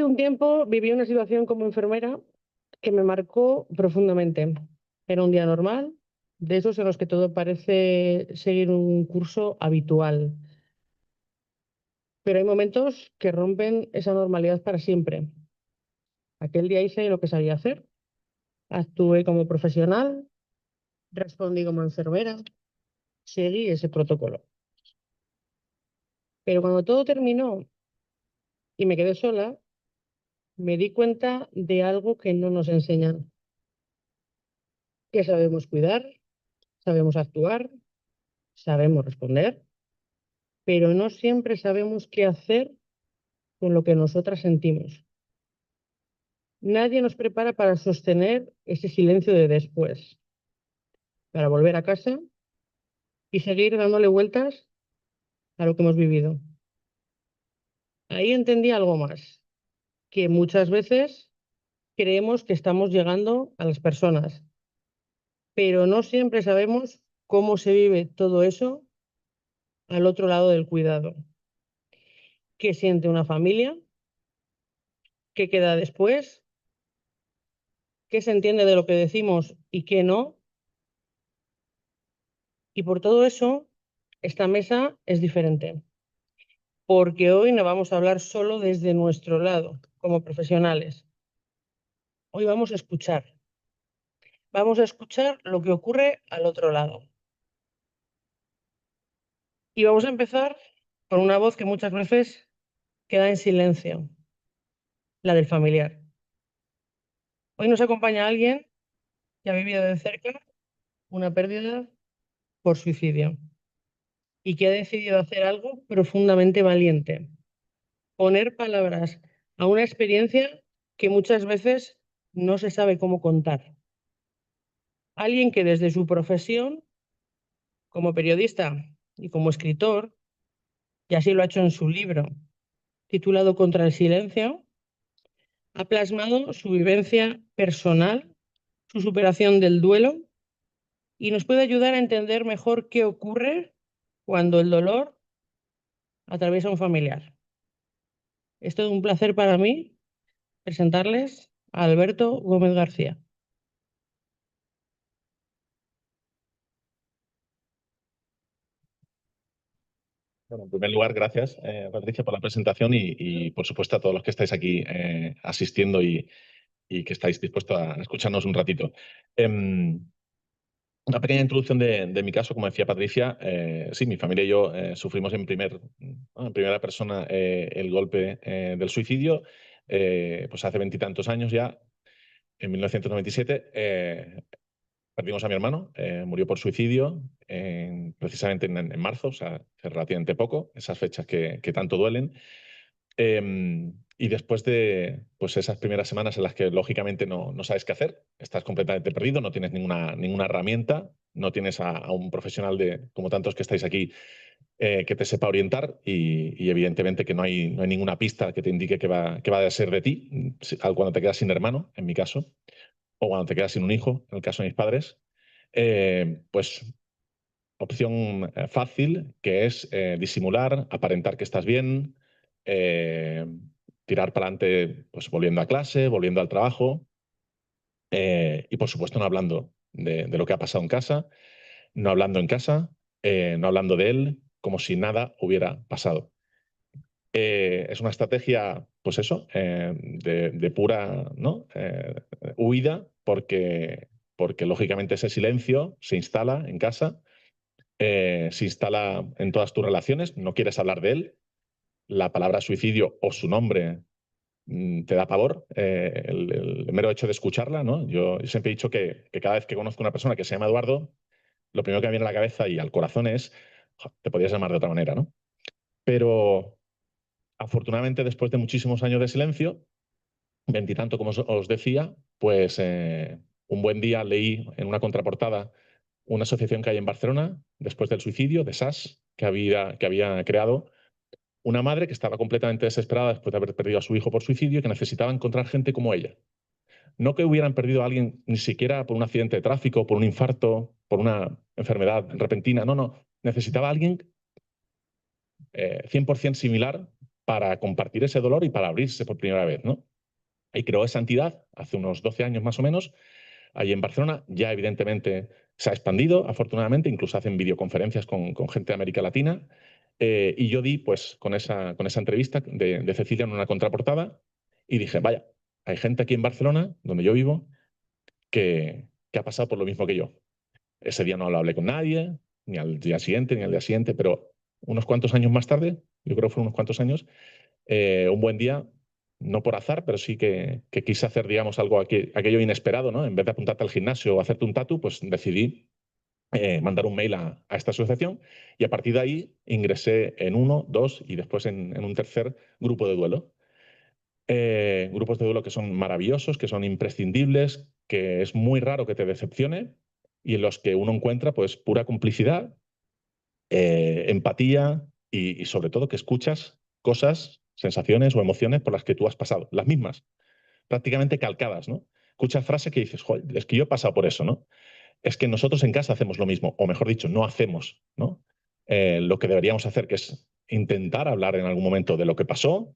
Hace un tiempo viví una situación como enfermera que me marcó profundamente. Era un día normal, de esos en los que todo parece seguir un curso habitual. Pero hay momentos que rompen esa normalidad para siempre. Aquel día hice lo que sabía hacer. Actué como profesional, respondí como enfermera, seguí ese protocolo. Pero cuando todo terminó y me quedé sola, me di cuenta de algo que no nos enseñan, que sabemos cuidar, sabemos actuar, sabemos responder, pero no siempre sabemos qué hacer con lo que nosotras sentimos. Nadie nos prepara para sostener ese silencio de después, para volver a casa y seguir dándole vueltas a lo que hemos vivido. Ahí entendí algo más, que muchas veces creemos que estamos llegando a las personas, pero no siempre sabemos cómo se vive todo eso al otro lado del cuidado. ¿Qué siente una familia? ¿Qué queda después? ¿Qué se entiende de lo que decimos y qué no? Y por todo eso, esta mesa es diferente, porque hoy no vamos a hablar solo desde nuestro lado, como profesionales. Hoy vamos a escuchar lo que ocurre al otro lado. Y vamos a empezar con una voz que muchas veces queda en silencio, la del familiar. Hoy nos acompaña alguien que ha vivido de cerca una pérdida por suicidio y que ha decidido hacer algo profundamente valiente, poner palabras a una experiencia que muchas veces no se sabe cómo contar. Alguien que desde su profesión, como periodista y como escritor, y así lo ha hecho en su libro titulado Contra el silencio, ha plasmado su vivencia personal, su superación del duelo y nos puede ayudar a entender mejor qué ocurre cuando el dolor atraviesa a un familiar. Es todo un placer para mí presentarles a Alberto Gómez García. Bueno, en primer lugar, gracias, Patricia, por la presentación y, por supuesto, a todos los que estáis aquí asistiendo y que estáis dispuestos a escucharnos un ratito. Una pequeña introducción de mi caso, como decía Patricia. Sí, mi familia y yo sufrimos en primera persona el golpe del suicidio, pues hace veintitantos años ya, en 1997. Perdimos a mi hermano, murió por suicidio precisamente en marzo, o sea, hace relativamente poco, esas fechas que tanto duelen. Y después de pues esas primeras semanas en las que lógicamente no sabes qué hacer, estás completamente perdido, no tienes ninguna herramienta, no tienes a un profesional como tantos que estáis aquí, que te sepa orientar y evidentemente que no hay ninguna pista que te indique qué va a ser de ti cuando te quedas sin hermano, en mi caso, o cuando te quedas sin un hijo, en el caso de mis padres. Pues opción fácil, que es disimular, aparentar que estás bien, eh, tirar para adelante, pues volviendo a clase, volviendo al trabajo, y por supuesto no hablando de lo que ha pasado en casa, no hablando en casa, no hablando de él, como si nada hubiera pasado. Es una estrategia, pues eso, de pura, ¿no? Huida, porque lógicamente ese silencio se instala en casa, se instala en todas tus relaciones, no quieres hablar de él, la palabra suicidio o su nombre te da pavor, el mero hecho de escucharla, ¿no? Yo siempre he dicho que cada vez que conozco a una persona que se llama Eduardo, lo primero que me viene a la cabeza y al corazón es: te podías llamar de otra manera, ¿no? Pero afortunadamente, después de muchísimos años de silencio, veintitanto como os decía, pues un buen día leí en una contraportada una asociación que hay en Barcelona, después del suicidio, de SAS, que había creado una madre que estaba completamente desesperada después de haber perdido a su hijo por suicidio y que necesitaba encontrar gente como ella. No que hubieran perdido a alguien ni siquiera por un accidente de tráfico, por un infarto, por una enfermedad repentina, no. Necesitaba a alguien 100% similar para compartir ese dolor y para abrirse por primera vez, ¿no? Y creó esa entidad hace unos 12 años más o menos, allí en Barcelona. Ya evidentemente se ha expandido, afortunadamente, incluso hacen videoconferencias con gente de América Latina. Y yo di, pues, con esa entrevista de Cecilia en una contraportada y dije, vaya, hay gente aquí en Barcelona, donde yo vivo, que ha pasado por lo mismo que yo. Ese día no lo hablé con nadie, ni al día siguiente, ni al día siguiente, pero unos cuantos años más tarde, yo creo que fueron unos cuantos años, un buen día, no por azar, pero sí que quise hacer, digamos, algo aquello inesperado, ¿no? En vez de apuntarte al gimnasio o hacerte un tatu, pues decidí mandar un mail a esta asociación y a partir de ahí ingresé en uno, dos y después en un tercer grupo de duelo. Grupos de duelo que son maravillosos, que son imprescindibles, que es muy raro que te decepcione y en los que uno encuentra pues pura complicidad, empatía y sobre todo que escuchas cosas, sensaciones o emociones por las que tú has pasado, las mismas, prácticamente calcadas, ¿no? Escuchas frases que dices, joder, es que yo he pasado por eso, ¿no? Es que nosotros en casa hacemos lo mismo, o mejor dicho, no hacemos, ¿no? Lo que deberíamos hacer, que es intentar hablar en algún momento de lo que pasó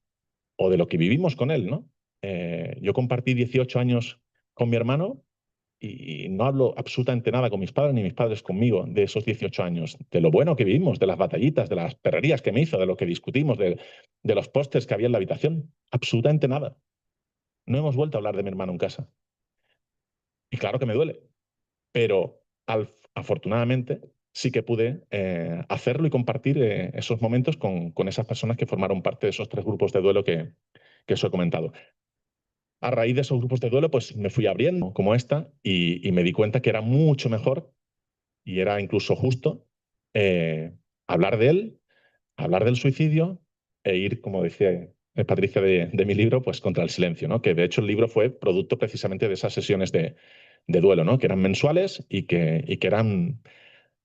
o de lo que vivimos con él, ¿no? Yo compartí 18 años con mi hermano y no hablo absolutamente nada con mis padres ni mis padres conmigo de esos 18 años, de lo bueno que vivimos, de las batallitas, de las perrerías que me hizo, de lo que discutimos, de los pósters que había en la habitación. Absolutamente nada. No hemos vuelto a hablar de mi hermano en casa. Y claro que me duele, pero afortunadamente sí que pude hacerlo y compartir esos momentos con esas personas que formaron parte de esos tres grupos de duelo que os he comentado. A raíz de esos grupos de duelo, pues me fui abriendo como esta y me di cuenta que era mucho mejor y era incluso justo eh, hablar de él, hablar del suicidio e ir, como decía Patricia de mi libro, pues contra el silencio, ¿no? Que de hecho el libro fue producto precisamente de esas sesiones de duelo, ¿no? Que eran mensuales y que eran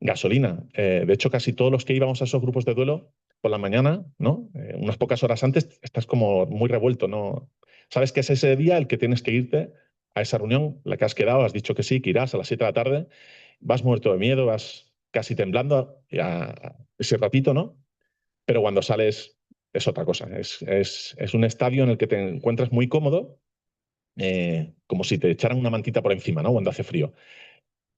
gasolina. De hecho, casi todos los que íbamos a esos grupos de duelo por la mañana, ¿no? Unas pocas horas antes, estás como muy revuelto, ¿no? Sabes que es ese día el que tienes que irte a esa reunión, la que has quedado, has dicho que sí, que irás a las 7 de la tarde, vas muerto de miedo, vas casi temblando a ese ratito, ¿no? Pero cuando sales es otra cosa. Es un estadio en el que te encuentras muy cómodo, como si te echaran una mantita por encima, ¿no? Cuando hace frío.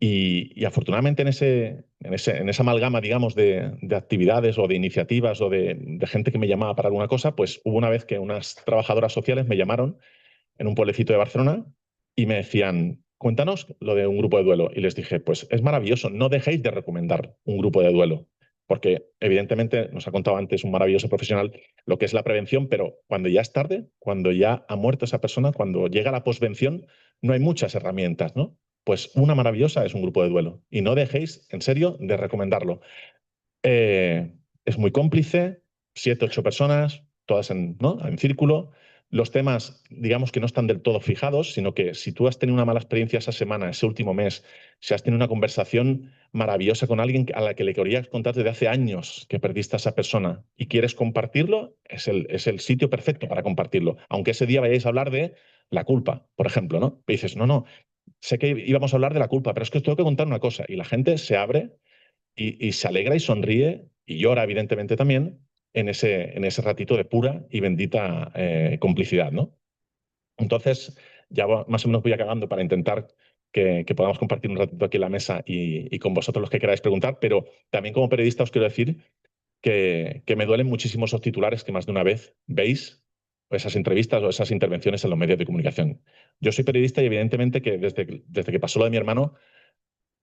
Y afortunadamente en esa amalgama, digamos, de actividades o de iniciativas o de gente que me llamaba para alguna cosa, pues hubo una vez que unas trabajadoras sociales me llamaron en un pueblecito de Barcelona y me decían, cuéntanos lo de un grupo de duelo. Y les dije, pues es maravilloso, no dejéis de recomendar un grupo de duelo, porque evidentemente nos ha contado antes un maravilloso profesional lo que es la prevención, pero cuando ya es tarde, cuando ya ha muerto esa persona, cuando llega la posvención, no hay muchas herramientas, ¿no? Pues una maravillosa es un grupo de duelo y no dejéis, en serio, de recomendarlo. Eh, es muy cómplice, 7, 8 personas, todas ¿no? en círculo. Los temas, digamos que no están del todo fijados, sino que si tú has tenido una mala experiencia esa semana, ese último mes, si has tenido una conversación maravillosa con alguien a la que le querías contar desde hace años que perdiste a esa persona y quieres compartirlo, es el sitio perfecto para compartirlo. Aunque ese día vayáis a hablar de la culpa, por ejemplo, ¿no? Y dices, no, no, sé que íbamos a hablar de la culpa, pero es que os tengo que contar una cosa. Y la gente se abre y se alegra y sonríe y llora, evidentemente, también en ese ratito de pura y bendita complicidad, ¿no? Entonces, ya más o menos voy acabando para intentar que podamos compartir un ratito aquí en la mesa y con vosotros los que queráis preguntar, pero también como periodista os quiero decir que me duelen muchísimo esos titulares que más de una vez veis, o esas entrevistas o esas intervenciones en los medios de comunicación. Yo soy periodista y evidentemente que desde que pasó lo de mi hermano,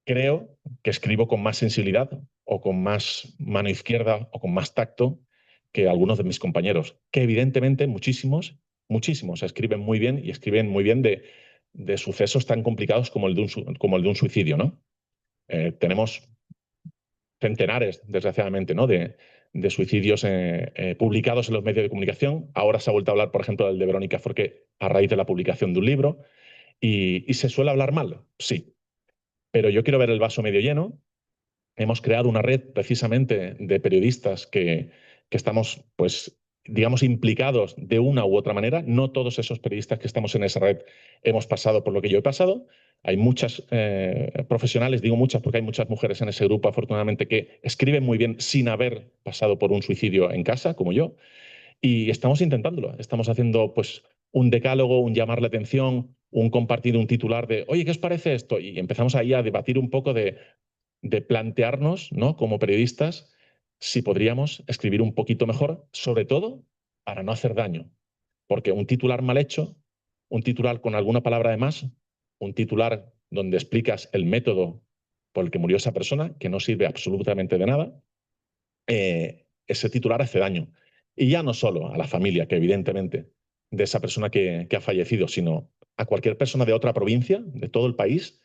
creo que escribo con más sensibilidad o con más mano izquierda o con más tacto que algunos de mis compañeros, que evidentemente muchísimos escriben muy bien y escriben muy bien de sucesos tan complicados como el de un suicidio, ¿no? Tenemos centenares, desgraciadamente, ¿no? de suicidios publicados en los medios de comunicación. Ahora se ha vuelto a hablar, por ejemplo, del de Verónica Forqué a raíz de la publicación de un libro. ¿Y se suele hablar mal? Sí, pero yo quiero ver el vaso medio lleno. Hemos creado una red precisamente de periodistas que estamos, pues, digamos, implicados de una u otra manera. No todos esos periodistas que estamos en esa red hemos pasado por lo que yo he pasado. Hay muchas profesionales, digo muchas porque hay muchas mujeres en ese grupo, afortunadamente, que escriben muy bien sin haber pasado por un suicidio en casa, como yo. Y estamos intentándolo. Estamos haciendo pues un decálogo, un llamar la atención, un compartir un titular de, oye, ¿qué os parece esto? Y empezamos ahí a debatir un poco de plantearnos, ¿no? Como periodistas, si podríamos escribir un poquito mejor, sobre todo para no hacer daño. Porque un titular mal hecho, un titular con alguna palabra de más, un titular donde explicas el método por el que murió esa persona, que no sirve absolutamente de nada, ese titular hace daño. Y ya no solo a la familia, que evidentemente, de esa persona que ha fallecido, sino a cualquier persona de otra provincia, de todo el país,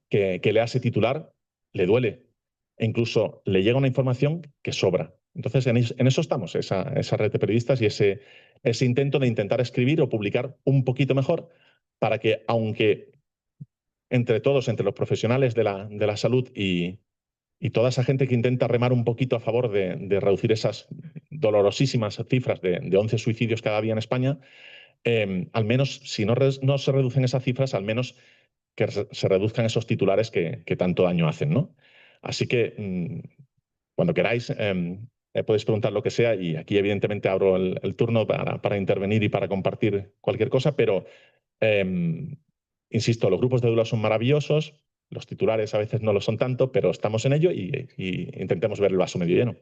que lea ese titular, le duele. E incluso le llega una información que sobra. Entonces, en eso estamos, esa red de periodistas y ese intento de intentar escribir o publicar un poquito mejor para que, aunque entre todos, entre los profesionales de la salud y toda esa gente que intenta remar un poquito a favor de reducir esas dolorosísimas cifras de 11 suicidios cada día en España, al menos, si no se reducen esas cifras, al menos que se reduzcan esos titulares que tanto daño hacen, ¿no? Así que cuando queráis podéis preguntar lo que sea y aquí evidentemente abro el turno para intervenir y para compartir cualquier cosa, pero insisto, los grupos de duda son maravillosos, los titulares a veces no lo son tanto, pero estamos en ello y intentemos ver el vaso medio lleno.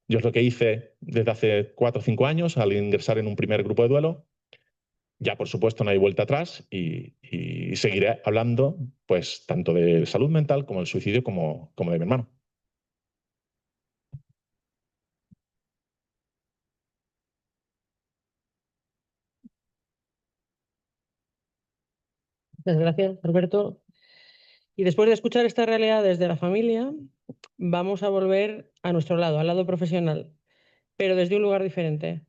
Yo es lo que hice desde hace 4 o 5 años al ingresar en un primer grupo de duelo. Ya, por supuesto, no hay vuelta atrás y seguiré hablando pues tanto de salud mental como del suicidio como de mi hermano. Muchas gracias, Roberto. Y después de escuchar esta realidad desde la familia, vamos a volver a nuestro lado, al lado profesional, pero desde un lugar diferente.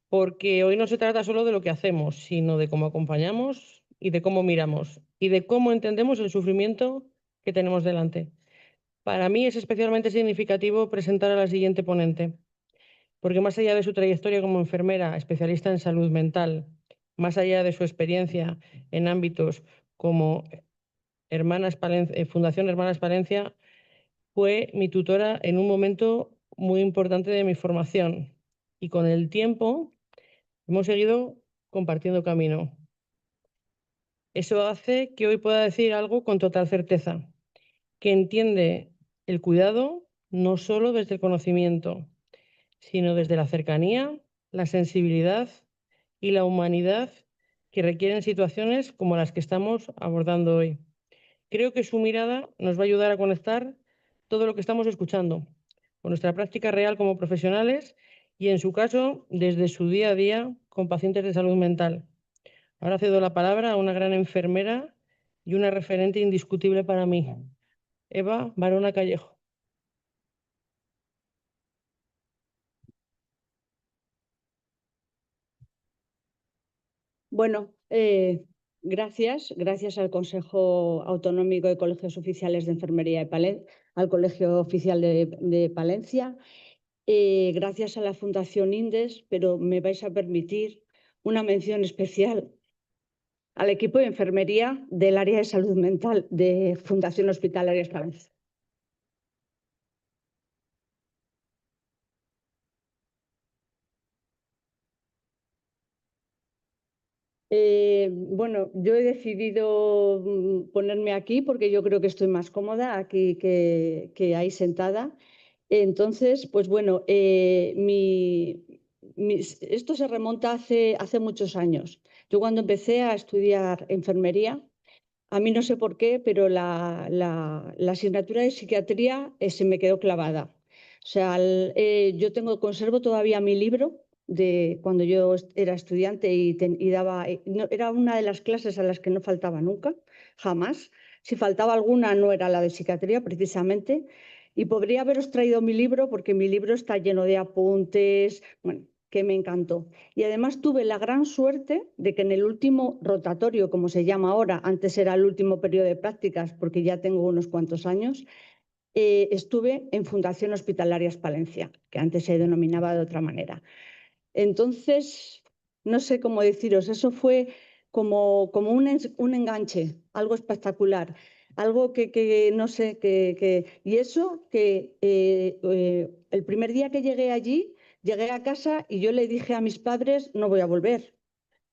Porque hoy no se trata solo de lo que hacemos, sino de cómo acompañamos y de cómo miramos y de cómo entendemos el sufrimiento que tenemos delante. Para mí es especialmente significativo presentar a la siguiente ponente, porque más allá de su trayectoria como enfermera, especialista en salud mental, más allá de su experiencia en ámbitos como Fundación Hermanas Palencia, fue mi tutora en un momento muy importante de mi formación y con el tiempo hemos seguido compartiendo camino. Eso hace que hoy pueda decir algo con total certeza, que entiende el cuidado no solo desde el conocimiento, sino desde la cercanía, la sensibilidad y la humanidad que requieren situaciones como las que estamos abordando hoy. Creo que su mirada nos va a ayudar a conectar todo lo que estamos escuchando con nuestra práctica real como profesionales y, en su caso, desde su día a día con pacientes de salud mental. Ahora cedo la palabra a una gran enfermera y una referente indiscutible para mí, Eva Barona Callejo. Bueno, gracias al Consejo Autonómico de Colegios Oficiales de Enfermería de Palencia, al Colegio Oficial de Palencia, gracias a la Fundación Indes, pero me vais a permitir una mención especial al equipo de enfermería del área de salud mental de Fundación Hospitalaria Palencia. Bueno, yo he decidido ponerme aquí porque yo creo que estoy más cómoda aquí que ahí sentada. Entonces, pues bueno, esto se remonta hace muchos años. Yo cuando empecé a estudiar enfermería, a mí no sé por qué, pero la asignatura de psiquiatría se me quedó clavada. O sea, yo conservo todavía mi libro de cuando yo era estudiante y daba, era una de las clases a las que no faltaba nunca, jamás. Si faltaba alguna, no era la de psiquiatría, precisamente. Y podría haberos traído mi libro porque mi libro está lleno de apuntes, bueno, que me encantó. Y además tuve la gran suerte de que en el último rotatorio, como se llama ahora, antes era el último periodo de prácticas porque ya tengo unos cuantos años, estuve en Fundación Hospitalarias Palencia, que antes se denominaba de otra manera. Entonces, no sé cómo deciros, eso fue como un enganche, algo espectacular, algo que no sé, y eso que el primer día que llegué allí Llegué a casa y yo le dije a mis padres, no voy a volver,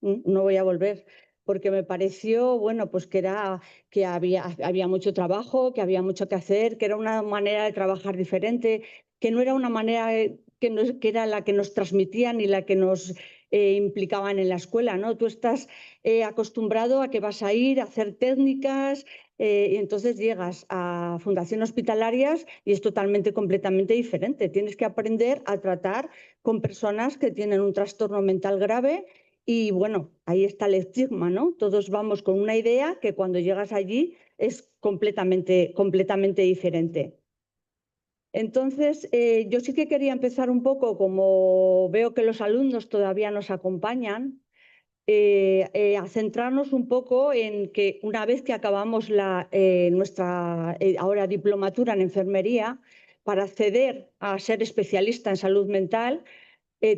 no voy a volver, porque me pareció, bueno, pues que había mucho trabajo, que había mucho que hacer, que era una manera de trabajar diferente, que no era una manera que era la que nos transmitían y la que nos implicaban en la escuela, ¿no? Tú estás acostumbrado a que vas a ir a hacer técnicas y entonces llegas a fundaciones hospitalarias y es totalmente, completamente diferente. Tienes que aprender a tratar con personas que tienen un trastorno mental grave y bueno, ahí está el estigma, ¿no? Todos vamos con una idea que cuando llegas allí es completamente, completamente diferente. Entonces, yo sí que quería empezar un poco, como veo que los alumnos todavía nos acompañan, a centrarnos un poco en que una vez que acabamos nuestra ahora diplomatura en enfermería, para acceder a ser especialista en salud mental,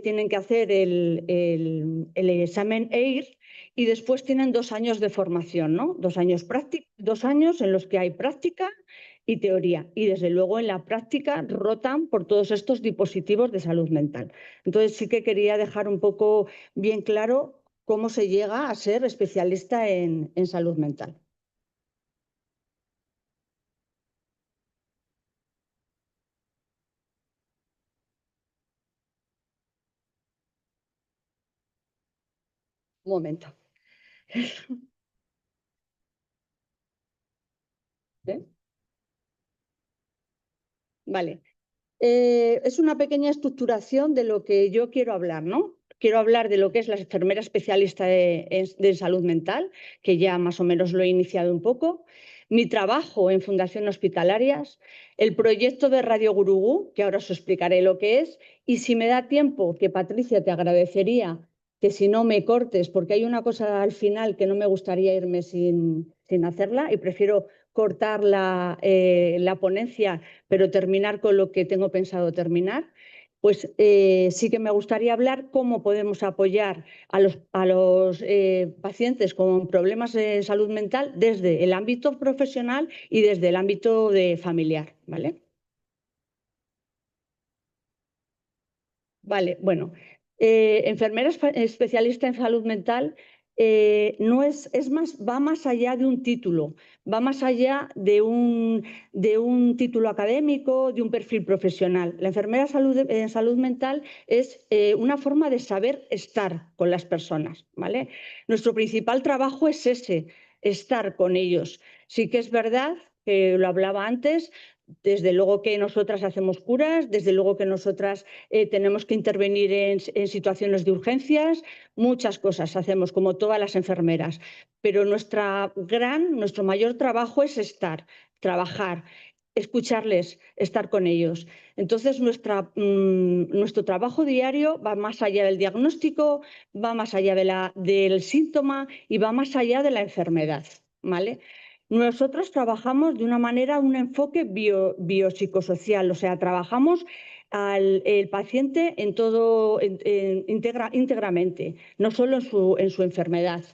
tienen que hacer el examen EIR y después tienen 2 años de formación, ¿no? 2 años en los que hay práctica y teoría. Y desde luego en la práctica rotan por todos estos dispositivos de salud mental. Entonces sí que quería dejar un poco bien claro cómo se llega a ser especialista en salud mental. Un momento. ¿Eh? Vale. Es una pequeña estructuración de lo que yo quiero hablar, ¿no? Quiero hablar de lo que es la enfermera especialista de salud mental, que ya más o menos lo he iniciado un poco, mi trabajo en fundaciones hospitalarias, el proyecto de Radio Gurugú, que ahora os explicaré lo que es, y si me da tiempo, que Patricia te agradecería que si no me cortes, porque hay una cosa al final que no me gustaría irme sin hacerla y prefiero cortar la ponencia pero terminar con lo que tengo pensado terminar, pues sí que me gustaría hablar cómo podemos apoyar a los pacientes con problemas de salud mental desde el ámbito profesional y desde el ámbito familiar, ¿vale? Vale, bueno, enfermera especialista en salud mental no es más, va más allá de un título, va más allá de un título académico, de un perfil profesional. La enfermera en salud mental es una forma de saber estar con las personas, ¿vale? Nuestro principal trabajo es ese, estar con ellos. Sí que es verdad que lo hablaba antes. Desde luego que nosotras hacemos curas, desde luego que nosotras tenemos que intervenir en situaciones de urgencias, muchas cosas hacemos como todas las enfermeras, pero nuestro mayor trabajo es trabajar, escucharles, estar con ellos. Entonces nuestro trabajo diario va más allá del diagnóstico, va más allá del síntoma y va más allá de la enfermedad, ¿vale? Nosotros trabajamos de una manera, un enfoque biopsicosocial, o sea, trabajamos el paciente en todo, íntegramente, no solo en su enfermedad.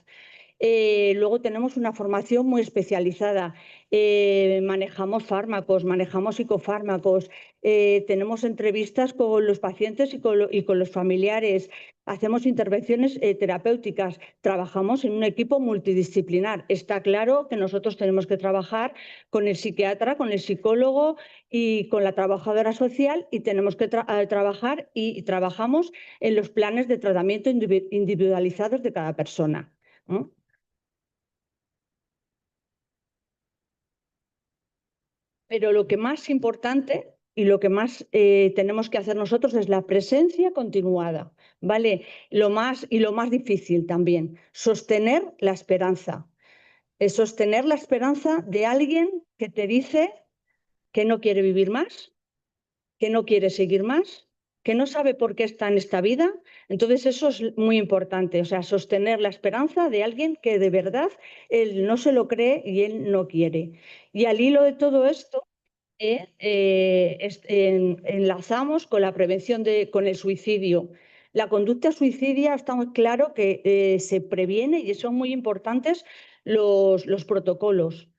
Luego tenemos una formación muy especializada. Manejamos fármacos, manejamos psicofármacos, tenemos entrevistas con los pacientes y con los familiares, hacemos intervenciones terapéuticas, trabajamos en un equipo multidisciplinar. Está claro que nosotros tenemos que trabajar con el psiquiatra, con el psicólogo y con la trabajadora social y tenemos que trabajar y trabajamos en los planes de tratamiento individualizados de cada persona, ¿no? Pero lo que más importante y lo que más tenemos que hacer nosotros es la presencia continuada, ¿vale? Lo más difícil también, sostener la esperanza. Es sostener la esperanza de alguien que te dice que no quiere vivir más, que no quiere seguir más, que no sabe por qué está en esta vida. Entonces eso es muy importante, o sea, sostener la esperanza de alguien que de verdad él no se lo cree y él no quiere. Y al hilo de todo esto, enlazamos con la prevención con el suicidio. La conducta suicidia está muy claro que se previene y son muy importantes los protocolos.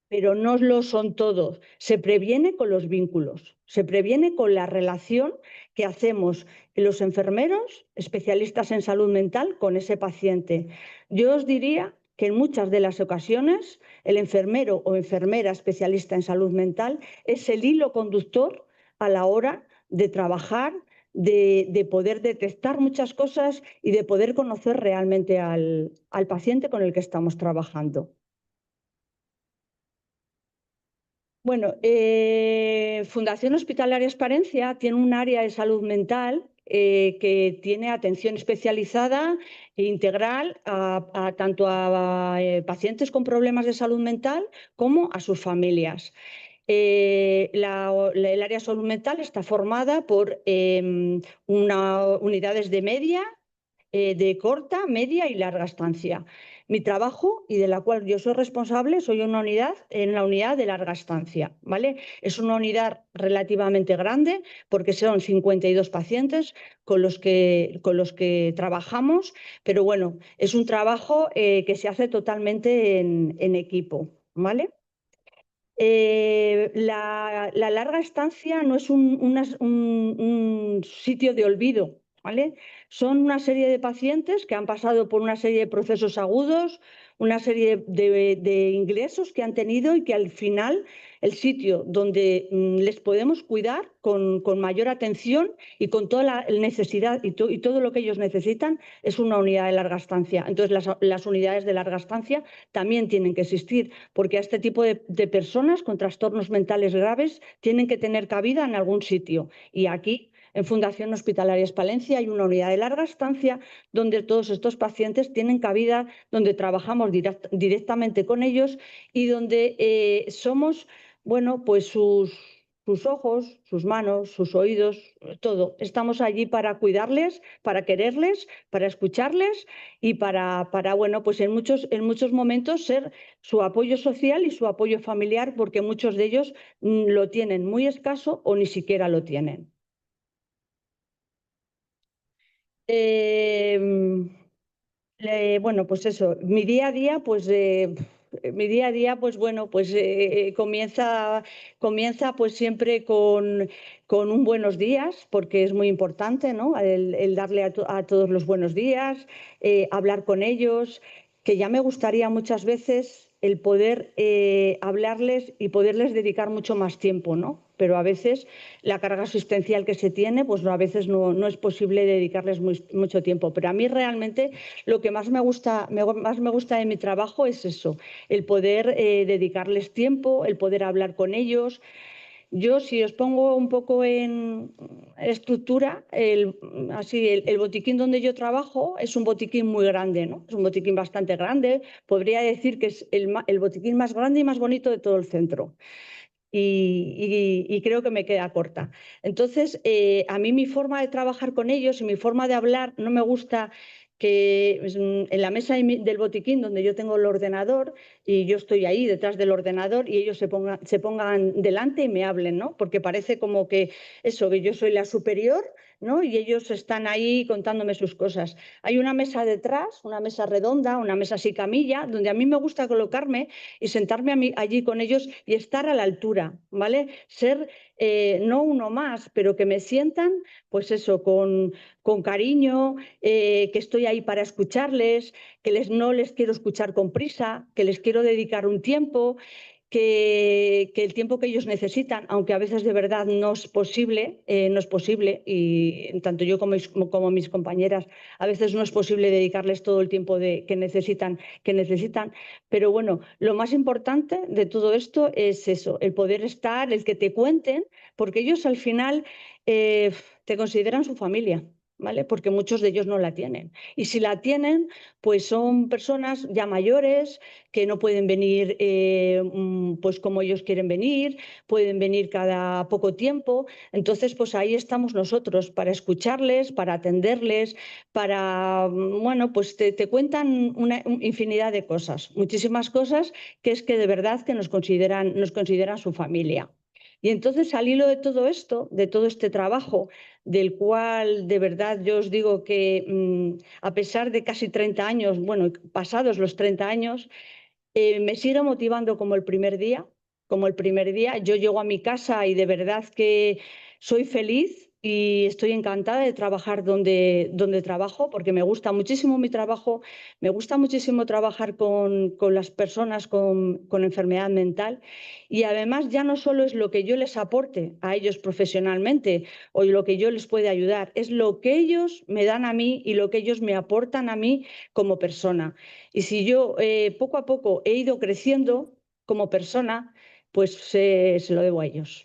pero no lo son todos. Se previene con los vínculos, se previene con la relación que hacemos los enfermeros, especialistas en salud mental, con ese paciente. Yo os diría que en muchas de las ocasiones el enfermero o enfermera especialista en salud mental es el hilo conductor a la hora de trabajar, de poder detectar muchas cosas y de poder conocer realmente al paciente con el que estamos trabajando. Bueno, Fundación Hospitalaria Esparencia tiene un área de salud mental que tiene atención especializada e integral tanto a pacientes con problemas de salud mental como a sus familias. El área de salud mental está formada por unidades de media, de corta, media y larga estancia. Mi trabajo, y de la cual yo soy responsable, soy en la unidad de larga estancia, ¿vale? Es una unidad relativamente grande porque son 52 pacientes con los que trabajamos, pero bueno, es un trabajo que se hace totalmente en equipo, ¿vale? La larga estancia no es un sitio de olvido, ¿vale? Son una serie de pacientes que han pasado por una serie de procesos agudos, una serie de ingresos que han tenido y que al final el sitio donde les podemos cuidar con mayor atención y con toda la necesidad y todo lo que ellos necesitan es una unidad de larga estancia. Entonces las unidades de larga estancia también tienen que existir porque a este tipo de personas con trastornos mentales graves tienen que tener cabida en algún sitio. Y aquí, en Fundación Hospitalaria Esparencia, hay una unidad de larga estancia donde todos estos pacientes tienen cabida, donde trabajamos directamente con ellos y donde somos, bueno, pues sus ojos, sus manos, sus oídos, todo. Estamos allí para cuidarles, para quererles, para escucharles y para bueno, pues en muchos momentos ser su apoyo social y su apoyo familiar, porque muchos de ellos lo tienen muy escaso o ni siquiera lo tienen. Bueno, pues eso, mi día a día, pues bueno, pues comienza pues siempre con un buenos días, porque es muy importante, ¿no? El darle a todos los buenos días, hablar con ellos, que ya me gustaría muchas veces el poder hablarles y poderles dedicar mucho más tiempo, ¿no? Pero a veces la carga asistencial que se tiene, pues a veces no es posible dedicarles mucho tiempo. Pero a mí realmente lo que más me gusta de mi trabajo es eso, el poder dedicarles tiempo, el poder hablar con ellos. Yo, si os pongo un poco en estructura, el botiquín donde yo trabajo es un botiquín muy grande, ¿no? Es un botiquín bastante grande. Podría decir que es el botiquín más grande y más bonito de todo el centro. Y creo que me queda corta. Entonces, a mí mi forma de trabajar con ellos y mi forma de hablar no me gusta que en la mesa del botiquín donde yo tengo el ordenador y yo estoy ahí detrás del ordenador y ellos se pongan delante y me hablen, ¿no? Porque parece como que que yo soy la superior, ¿no? Y ellos están ahí contándome sus cosas. Hay una mesa detrás, una mesa redonda, una mesa así camilla, donde a mí me gusta colocarme y sentarme allí con ellos y estar a la altura, ¿vale? Ser no uno más, pero que me sientan, pues eso, con cariño, que estoy ahí para escucharles, que no les quiero escuchar con prisa, que les quiero dedicar un tiempo, que el tiempo que ellos necesitan, aunque a veces de verdad no es posible, y tanto yo como mis compañeras, a veces no es posible dedicarles todo el tiempo que necesitan, pero bueno, lo más importante de todo esto es eso, el poder estar, el que te cuenten, porque ellos al final te consideran su familia. ¿Vale? Porque muchos de ellos no la tienen. Y si la tienen, pues son personas ya mayores que no pueden venir pues como ellos quieren venir, pueden venir cada poco tiempo. Entonces, pues ahí estamos nosotros para escucharles, para atenderles, para, bueno, pues te cuentan una infinidad de cosas, muchísimas cosas que es que de verdad que nos consideran su familia. Y entonces, al hilo de todo esto, de todo este trabajo, del cual de verdad yo os digo que a pesar de casi 30 años, bueno, pasados los 30 años, Me sigue motivando como el primer día, Yo llego a mi casa y de verdad que soy feliz y estoy encantada de trabajar donde trabajo, porque me gusta muchísimo mi trabajo, me gusta muchísimo trabajar con las personas con enfermedad mental, y además ya no solo es lo que yo les aporte a ellos profesionalmente o lo que yo les puede ayudar, es lo que ellos me dan a mí y lo que ellos me aportan a mí como persona. Y si yo poco a poco he ido creciendo como persona, pues se lo debo a ellos.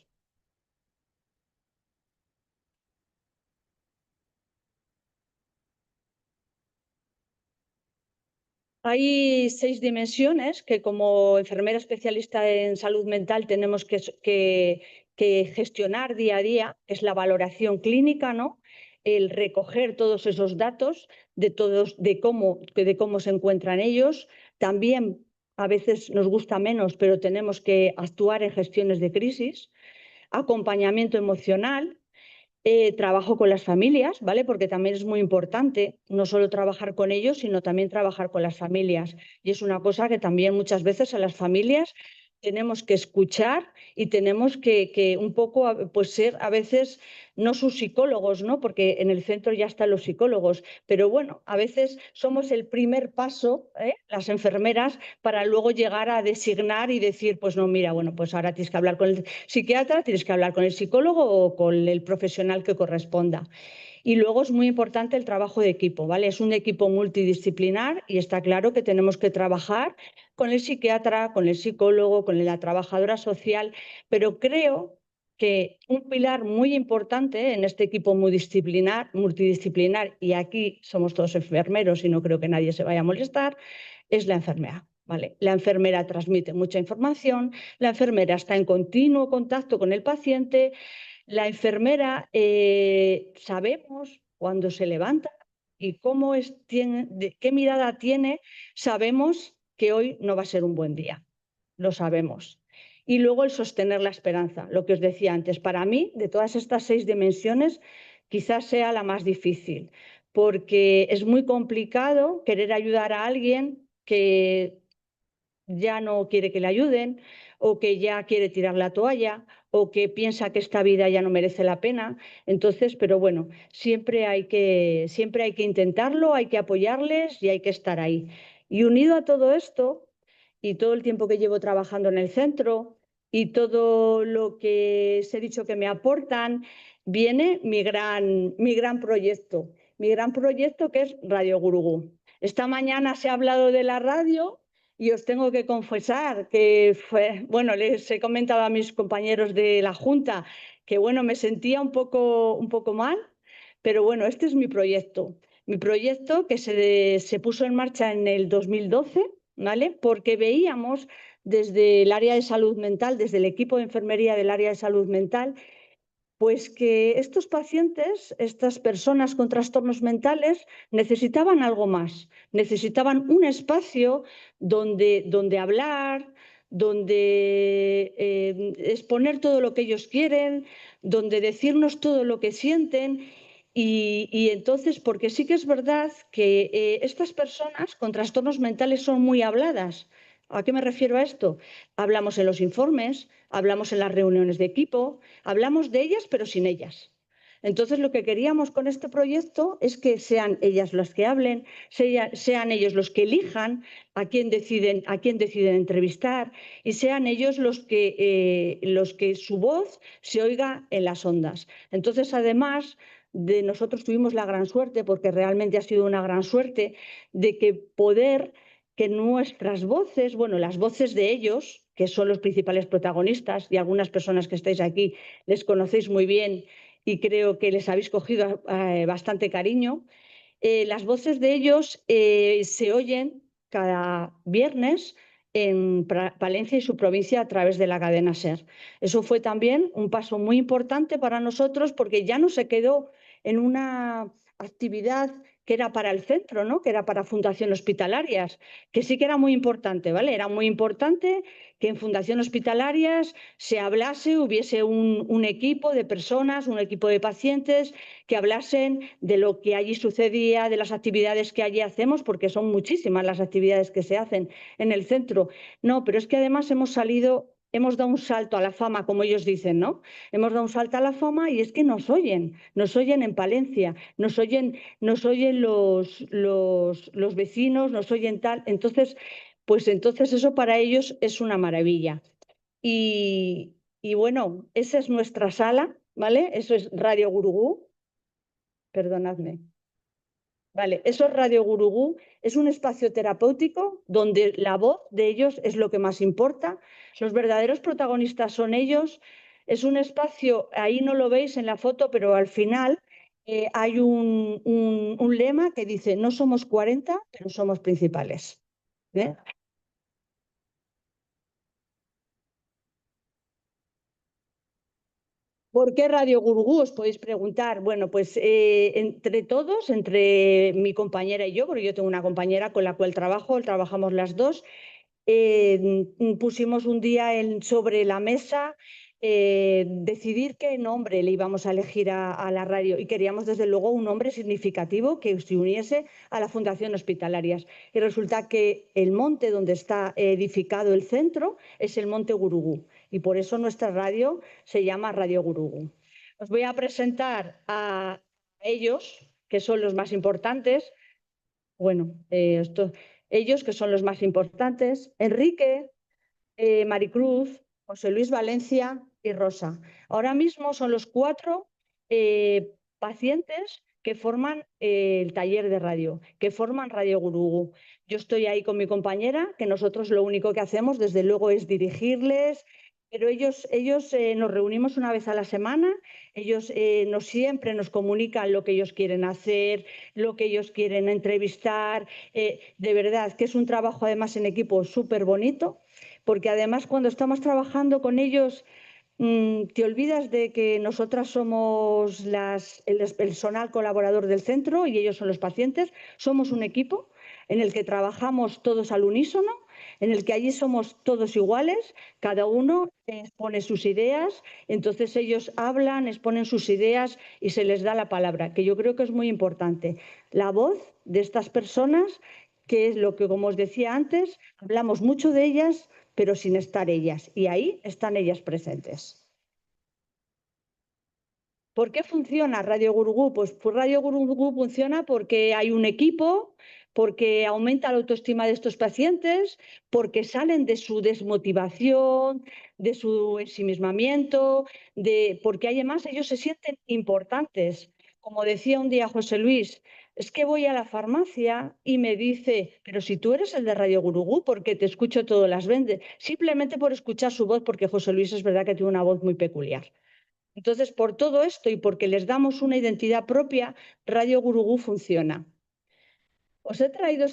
Hay 6 dimensiones que como enfermera especialista en salud mental tenemos que gestionar día a día. Es la valoración clínica, ¿no? El recoger todos esos datos de cómo se encuentran ellos. También a veces nos gusta menos, pero tenemos que actuar en gestiones de crisis. Acompañamiento emocional. Trabajo con las familias, ¿vale? Porque también es muy importante no solo trabajar con ellos, sino también trabajar con las familias. Y es una cosa que también muchas veces a las familias tenemos que escuchar y tenemos que un poco pues ser a veces no sus psicólogos, ¿no? Porque en el centro ya están los psicólogos, pero bueno, a veces somos el primer paso, las enfermeras, para luego llegar a designar y decir, pues no, mira, bueno, pues ahora tienes que hablar con el psiquiatra, tienes que hablar con el psicólogo o con el profesional que corresponda. Y luego es muy importante el trabajo de equipo, ¿vale? Es un equipo multidisciplinar y está claro que tenemos que trabajar con el psiquiatra, con el psicólogo, con la trabajadora social, pero creo que un pilar muy importante en este equipo multidisciplinar, y aquí somos todos enfermeros y no creo que nadie se vaya a molestar, es la enfermera. ¿Vale? La enfermera transmite mucha información, la enfermera está en continuo contacto con el paciente, la enfermera sabemos cuando se levanta y qué mirada tiene, sabemos que hoy no va a ser un buen día, lo sabemos. Y luego el sostener la esperanza, lo que os decía antes, para mí, de todas estas 6 dimensiones, quizás sea la más difícil, porque es muy complicado querer ayudar a alguien que ya no quiere que le ayuden, o que ya quiere tirar la toalla, o que piensa que esta vida ya no merece la pena. Entonces, pero bueno, siempre hay que intentarlo, hay que apoyarles y hay que estar ahí. Y unido a todo esto, y todo el tiempo que llevo trabajando en el centro, y todo lo que os he dicho que me aportan, viene mi gran proyecto. Mi gran proyecto, que es Radio Gurugú. Esta mañana se ha hablado de la radio. Y os tengo que confesar que bueno, les he comentado a mis compañeros de la Junta que bueno, me sentía un poco mal, pero bueno, este es mi proyecto. Mi proyecto que se puso en marcha en el 2012, ¿vale? Porque veíamos desde el área de salud mental, desde el equipo de enfermería del área de salud mental, pues que estos pacientes, estas personas con trastornos mentales, necesitaban algo más, necesitaban un espacio donde hablar, donde exponer todo lo que ellos quieren, donde decirnos todo lo que sienten. Y entonces, porque sí que es verdad que estas personas con trastornos mentales son muy habladas. ¿A qué me refiero a esto? Hablamos en los informes, hablamos en las reuniones de equipo, hablamos de ellas, pero sin ellas. Entonces, lo que queríamos con este proyecto es que sean ellas las que hablen, sean ellos los que elijan a quién deciden entrevistar, y sean ellos los que su voz se oiga en las ondas. Entonces, además de nosotros tuvimos la gran suerte, porque realmente ha sido una gran suerte, de que nuestras voces, bueno, las voces de ellos, que son los principales protagonistas, y algunas personas que estáis aquí les conocéis muy bien y creo que les habéis cogido bastante cariño, las voces de ellos se oyen cada viernes en Palencia y su provincia a través de la cadena SER. Eso fue también un paso muy importante para nosotros, porque ya no se quedó en una actividad que era para el centro, ¿no? Que era para Fundación Hospitalarias, que sí que era muy importante, ¿vale? Era muy importante que en Fundación Hospitalarias se hablase, hubiese un equipo de personas, un equipo de pacientes que hablasen de lo que allí sucedía, de las actividades que allí hacemos, porque son muchísimas las actividades que se hacen en el centro. No, pero es que además hemos dado un salto a la fama, como ellos dicen, ¿no? Hemos dado un salto a la fama y es que nos oyen en Palencia, nos oyen los vecinos, nos oyen tal. Entonces, pues entonces eso para ellos es una maravilla. Y bueno, esa es nuestra sala, ¿vale? Eso es Radio Gurugú. Perdonadme. Vale, eso es Radio Gurugú. Es un espacio terapéutico donde la voz de ellos es lo que más importa. Los verdaderos protagonistas son ellos. Es un espacio, ahí no lo veis en la foto, pero al final hay un lema que dice: no somos 40, pero somos principales. ¿Eh? ¿Por qué Radio Gurugú? Os podéis preguntar. Bueno, pues entre todos, entre mi compañera y yo, porque yo tengo una compañera con la cual trabajamos las dos, pusimos un día sobre la mesa decidir qué nombre le íbamos a elegir a la radio, y queríamos desde luego un nombre significativo que se uniese a la Fundación Hospitalarias. Y resulta que el monte donde está edificado el centro es el Monte Gurugú, y por eso nuestra radio se llama Radio Gurugú. Os voy a presentar a ellos, que son los más importantes. Bueno, ellos que son los más importantes: Enrique, Maricruz, José Luis Valencia y Rosa. Ahora mismo son los 4 pacientes que forman el taller de radio, que forman Radio Gurugú. Yo estoy ahí con mi compañera, que nosotros lo único que hacemos desde luego es dirigirles, pero ellos nos reunimos una vez a la semana. Ellos siempre nos comunican lo que ellos quieren hacer, lo que ellos quieren entrevistar. De verdad que es un trabajo además en equipo súper bonito, porque además cuando estamos trabajando con ellos te olvidas de que nosotras somos el personal colaborador del centro y ellos son los pacientes. Somos un equipo en el que trabajamos todos al unísono, en el que allí somos todos iguales, cada uno expone sus ideas, entonces ellos hablan, exponen sus ideas y se les da la palabra, que yo creo que es muy importante. La voz de estas personas, que es lo que, como os decía antes, hablamos mucho de ellas, pero sin estar ellas, y ahí están ellas presentes. ¿Por qué funciona Radio Gurugú? Pues Radio Gurugú funciona porque hay un equipo, porque aumenta la autoestima de estos pacientes, porque salen de su desmotivación, de su ensimismamiento, porque además ellos se sienten importantes. Como decía un día José Luis, es que voy a la farmacia y me dice: pero si tú eres el de Radio Gurugú, porque te escucho todas las veces, simplemente por escuchar su voz, porque José Luis es verdad que tiene una voz muy peculiar. Entonces, por todo esto y porque les damos una identidad propia, Radio Gurugú funciona. Os he traído,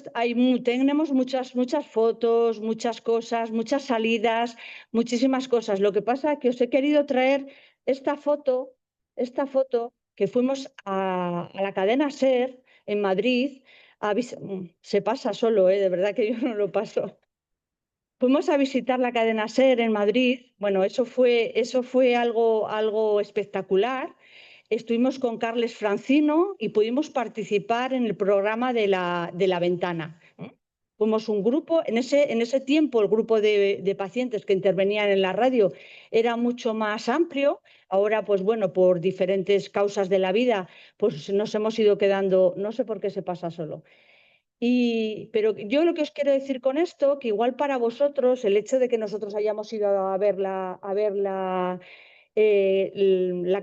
tenemos muchas fotos, muchas cosas, muchas salidas, muchísimas cosas. Lo que pasa es que os he querido traer esta foto que fuimos a la cadena SER en Madrid. Se pasa solo, de verdad que yo no lo paso. Fuimos a visitar la cadena SER en Madrid. Bueno, eso fue algo espectacular. Estuvimos con Carles Francino y pudimos participar en el programa de la ventana. Fuimos un grupo, en ese tiempo el grupo de pacientes que intervenían en la radio era mucho más amplio. Ahora, pues bueno, por diferentes causas de la vida, pues nos hemos ido quedando, no sé por qué se pasa solo. Pero yo lo que os quiero decir con esto, que igual para vosotros el hecho de que nosotros hayamos ido a ver la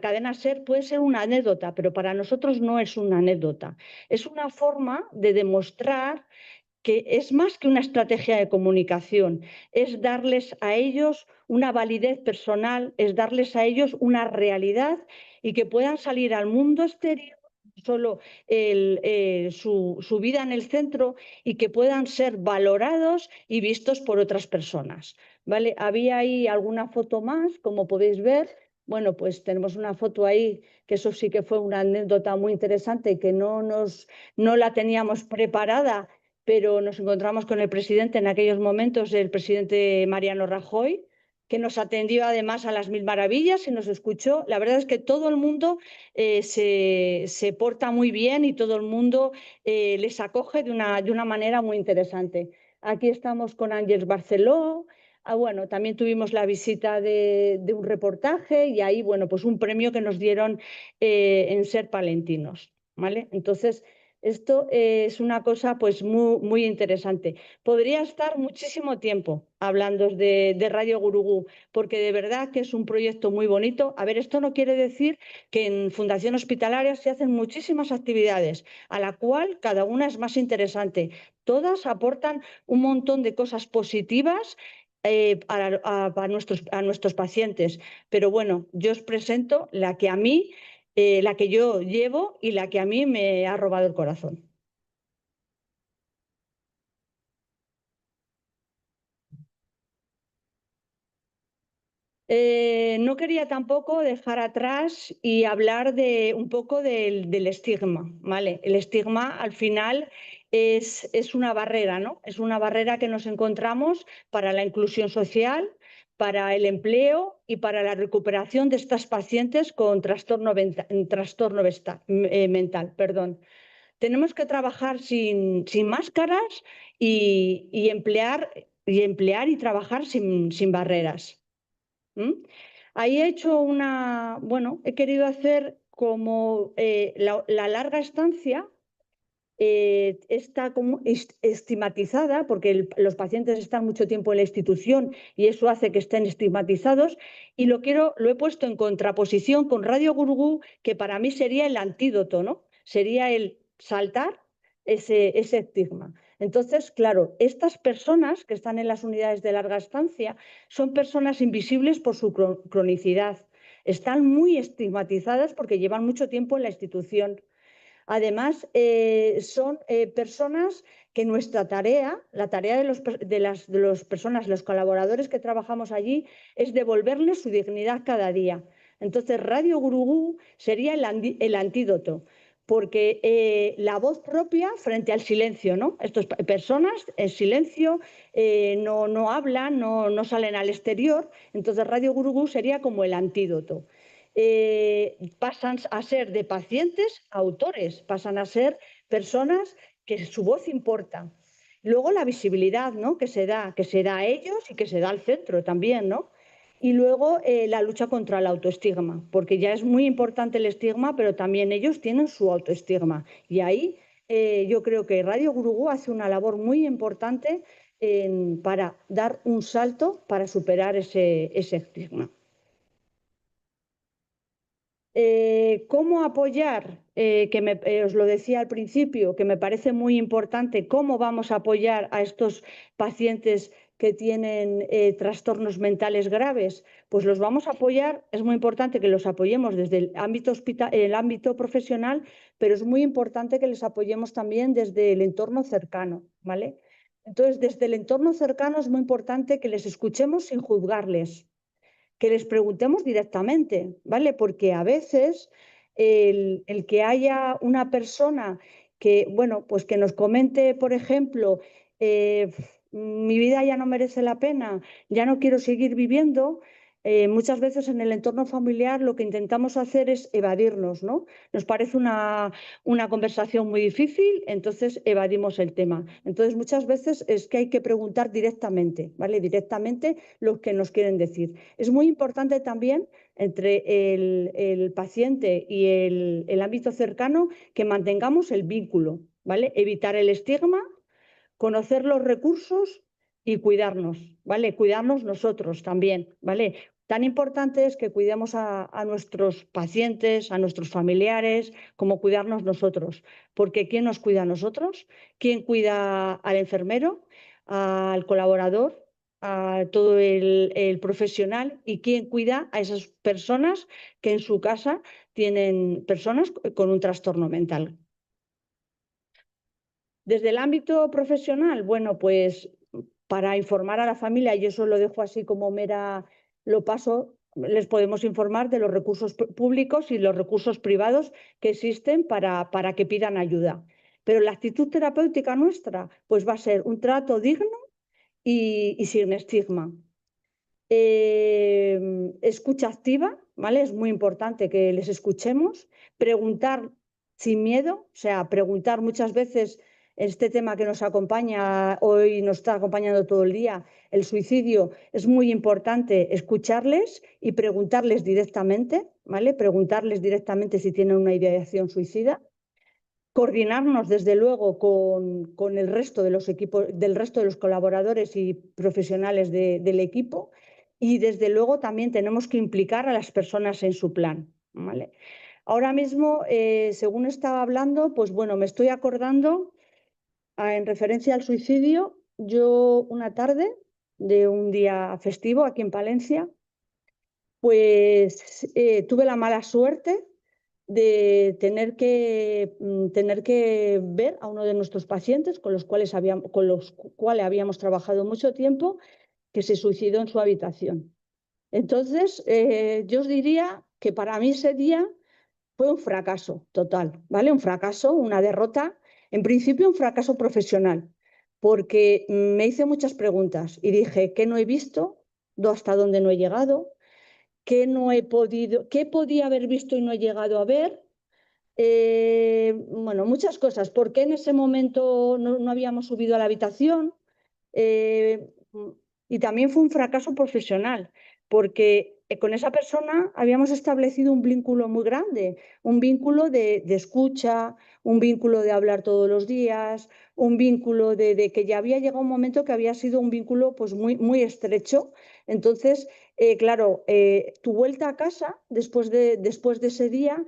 cadena SER puede ser una anécdota, pero para nosotros no es una anécdota. Es una forma de demostrar que es más que una estrategia de comunicación, es darles a ellos una validez personal, es darles a ellos una realidad y que puedan salir al mundo exterior, solo su vida en el centro, y que puedan ser valorados y vistos por otras personas. ¿Vale? Había ahí alguna foto más, como podéis ver. Bueno, pues tenemos una foto ahí, que eso sí que fue una anécdota muy interesante y que no la teníamos preparada, pero nos encontramos con el presidente en aquellos momentos, el presidente Mariano Rajoy, que nos atendió además a las mil maravillas y nos escuchó. La verdad es que todo el mundo se porta muy bien y todo el mundo les acoge de una manera muy interesante. Aquí estamos con Ángeles Barceló. Bueno, también tuvimos la visita de un reportaje y ahí, bueno, pues un premio que nos dieron en Ser Palentinos, ¿vale? Entonces, esto es una cosa pues muy interesante. Podría estar muchísimo tiempo hablando de Radio Gurugú, porque de verdad que es un proyecto muy bonito. A ver, esto no quiere decir que en Fundación Hospitalaria se hacen muchísimas actividades, a la cual cada una es más interesante. Todas aportan un montón de cosas positivas a nuestros pacientes. Pero bueno, yo os presento la que a mí, la que yo llevo y la que a mí me ha robado el corazón. No quería tampoco dejar atrás y hablar un poco del estigma, ¿vale? El estigma al final es una barrera, ¿no? Es una barrera que nos encontramos para la inclusión social, para el empleo y para la recuperación de estas pacientes con trastorno mental. Perdón. Tenemos que trabajar sin máscaras y emplear y trabajar sin barreras. Ahí he hecho bueno, he querido hacer como la larga estancia está como estigmatizada porque los pacientes están mucho tiempo en la institución y eso hace que estén estigmatizados y lo he puesto en contraposición con Radio Gurugú, que para mí sería el antídoto, ¿no? Sería el saltar ese estigma. Entonces, claro, estas personas que están en las unidades de larga estancia son personas invisibles por su cronicidad. Están muy estigmatizadas porque llevan mucho tiempo en la institución. Además, son personas que nuestra tarea, la tarea de las personas, los colaboradores que trabajamos allí, es devolverles su dignidad cada día. Entonces, Radio Gurugú sería el antídoto, porque la voz propia frente al silencio, ¿no? Estas personas en silencio no hablan, no salen al exterior. Entonces, Radio Gurugú sería como el antídoto. Pasan a ser de pacientes a autores, pasan a ser personas que su voz importa. Luego la visibilidad, ¿no? que se da a ellos y que se da al centro también, ¿no? Y luego la lucha contra el autoestigma, porque ya es muy importante el estigma, pero también ellos tienen su autoestigma. Y ahí yo creo que Radio Gurugú hace una labor muy importante para dar un salto para superar ese estigma. ¿Cómo apoyar? Os lo decía al principio, que me parece muy importante cómo vamos a apoyar a estos pacientes que tienen trastornos mentales graves. Pues los vamos a apoyar, es muy importante que los apoyemos desde el ámbito profesional, pero es muy importante que les apoyemos también desde el entorno cercano, ¿vale? Entonces, desde el entorno cercano es muy importante que les escuchemos sin juzgarles, que les preguntemos directamente, ¿vale? Porque a veces el que haya una persona que, bueno, pues que nos comente, por ejemplo, mi vida ya no merece la pena, ya no quiero seguir viviendo. Muchas veces en el entorno familiar lo que intentamos hacer es evadirnos, ¿no? Nos parece una conversación muy difícil, entonces evadimos el tema. Entonces muchas veces es que hay que preguntar directamente, ¿vale? Directamente lo que nos quieren decir. Es muy importante también entre el paciente y el ámbito cercano que mantengamos el vínculo, ¿vale? Evitar el estigma, conocer los recursos y cuidarnos, ¿vale? Cuidarnos nosotros también, ¿vale? Tan importante es que cuidemos a nuestros pacientes, a nuestros familiares, como cuidarnos nosotros. Porque ¿quién nos cuida a nosotros? ¿Quién cuida al enfermero, al colaborador, a todo el profesional? ¿Y quién cuida a esas personas que en su casa tienen personas con un trastorno mental? Desde el ámbito profesional, bueno, pues para informar a la familia, y eso lo dejo así como lo paso les podemos informar de los recursos públicos y los recursos privados que existen para que pidan ayuda. Pero la actitud terapéutica nuestra pues va a ser un trato digno y sin estigma. Escucha activa, ¿vale? Es muy importante que les escuchemos. Preguntar sin miedo, o sea, preguntar muchas veces este tema que nos acompaña hoy, nos está acompañando todo el día, el suicidio. Es muy importante escucharles y preguntarles directamente, ¿vale? Preguntarles directamente si tienen una ideación suicida. Coordinarnos, desde luego, con el resto de los equipos, del resto de los colaboradores y profesionales del equipo. Y, desde luego, también tenemos que implicar a las personas en su plan, ¿vale? Ahora mismo, según estaba hablando, pues bueno, me estoy acordando, en referencia al suicidio, yo una tarde de un día festivo aquí en Palencia, pues tuve la mala suerte de tener que ver a uno de nuestros pacientes con los cuales habíamos trabajado mucho tiempo, que se suicidó en su habitación. Entonces, yo os diría que para mí ese día fue un fracaso total, ¿vale? Un fracaso, una derrota, en principio un fracaso profesional, porque me hice muchas preguntas y dije, ¿qué no he visto? ¿Hasta dónde no he llegado? ¿Qué no he podido, qué podía haber visto y no he llegado a ver? Bueno, muchas cosas. ¿Por qué en ese momento no habíamos subido a la habitación? Y también fue un fracaso profesional, porque con esa persona habíamos establecido un vínculo muy grande, un vínculo de escucha, un vínculo de hablar todos los días, un vínculo de que ya había llegado un momento que había sido un vínculo pues muy estrecho. Entonces, claro, tu vuelta a casa después de ese día,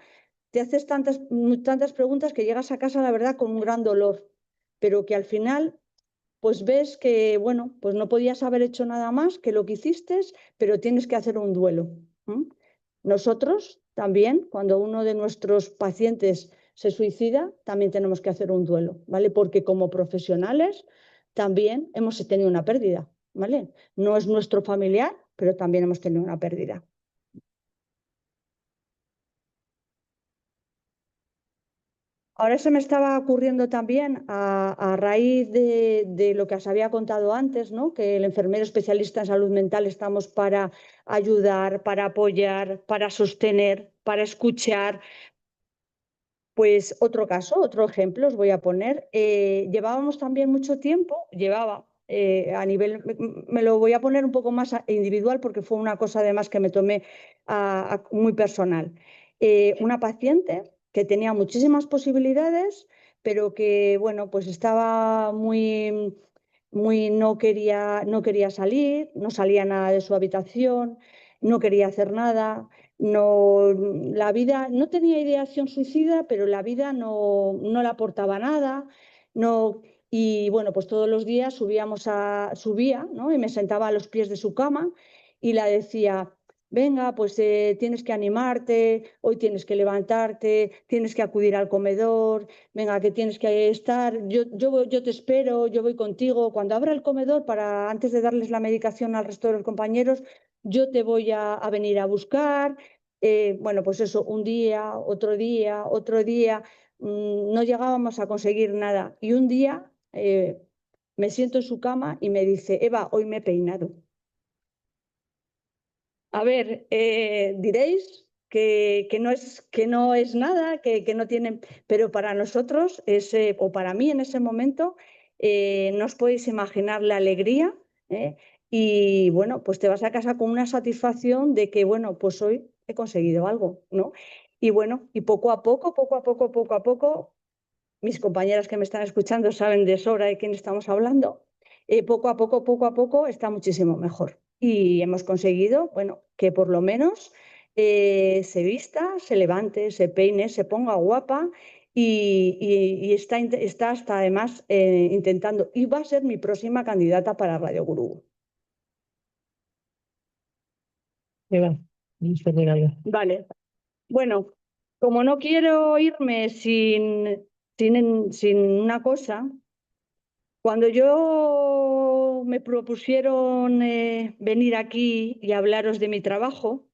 te haces tantas preguntas que llegas a casa, la verdad, con un gran dolor, pero que al final pues ves que, bueno, pues no podías haber hecho nada más que lo que hiciste, pero tienes que hacer un duelo. Nosotros también, cuando uno de nuestros pacientes se suicida, también tenemos que hacer un duelo, ¿vale? Porque como profesionales también hemos tenido una pérdida, ¿vale? No es nuestro familiar, pero también hemos tenido una pérdida. Ahora se me estaba ocurriendo también, a raíz de lo que os había contado antes, ¿no? Que el enfermero especialista en salud mental estamos para ayudar, para apoyar, para sostener, para escuchar. Pues otro caso, otro ejemplo os voy a poner. Llevábamos también mucho tiempo, a nivel, me lo voy a poner un poco más individual porque fue una cosa además que me tomé muy personal. Una paciente que tenía muchísimas posibilidades, pero que, bueno, pues estaba no quería salir, no salía nada de su habitación, no quería hacer nada. No, la vida no tenía ideación suicida, pero la vida no le aportaba nada. No, y bueno, pues todos los días subía, ¿no? Y me sentaba a los pies de su cama y la decía, venga, pues tienes que animarte, hoy tienes que levantarte, tienes que acudir al comedor, venga, que tienes que estar, yo te espero, yo voy contigo. Cuando abra el comedor, antes de darles la medicación al resto de los compañeros, yo te voy a venir a buscar. Bueno, pues eso, un día, otro día, no llegábamos a conseguir nada. Y un día me siento en su cama y me dice, Eva, hoy me he peinado. A ver, diréis que no es nada, que no tienen, pero para nosotros, o para mí en ese momento, no os podéis imaginar la alegría, ¿eh? Y bueno, pues te vas a casa con una satisfacción de que, bueno, pues hoy he conseguido algo, ¿no? Y bueno, y poco a poco, mis compañeras que me están escuchando saben de sobra de quién estamos hablando, poco a poco está muchísimo mejor. Y hemos conseguido, bueno, que por lo menos se vista, se levante, se peine, se ponga guapa y está hasta además intentando, y va a ser mi próxima candidata para Radio Gurú. Vale. Bueno, como no quiero irme sin una cosa, cuando yo me propusieron venir aquí y hablaros de mi trabajo,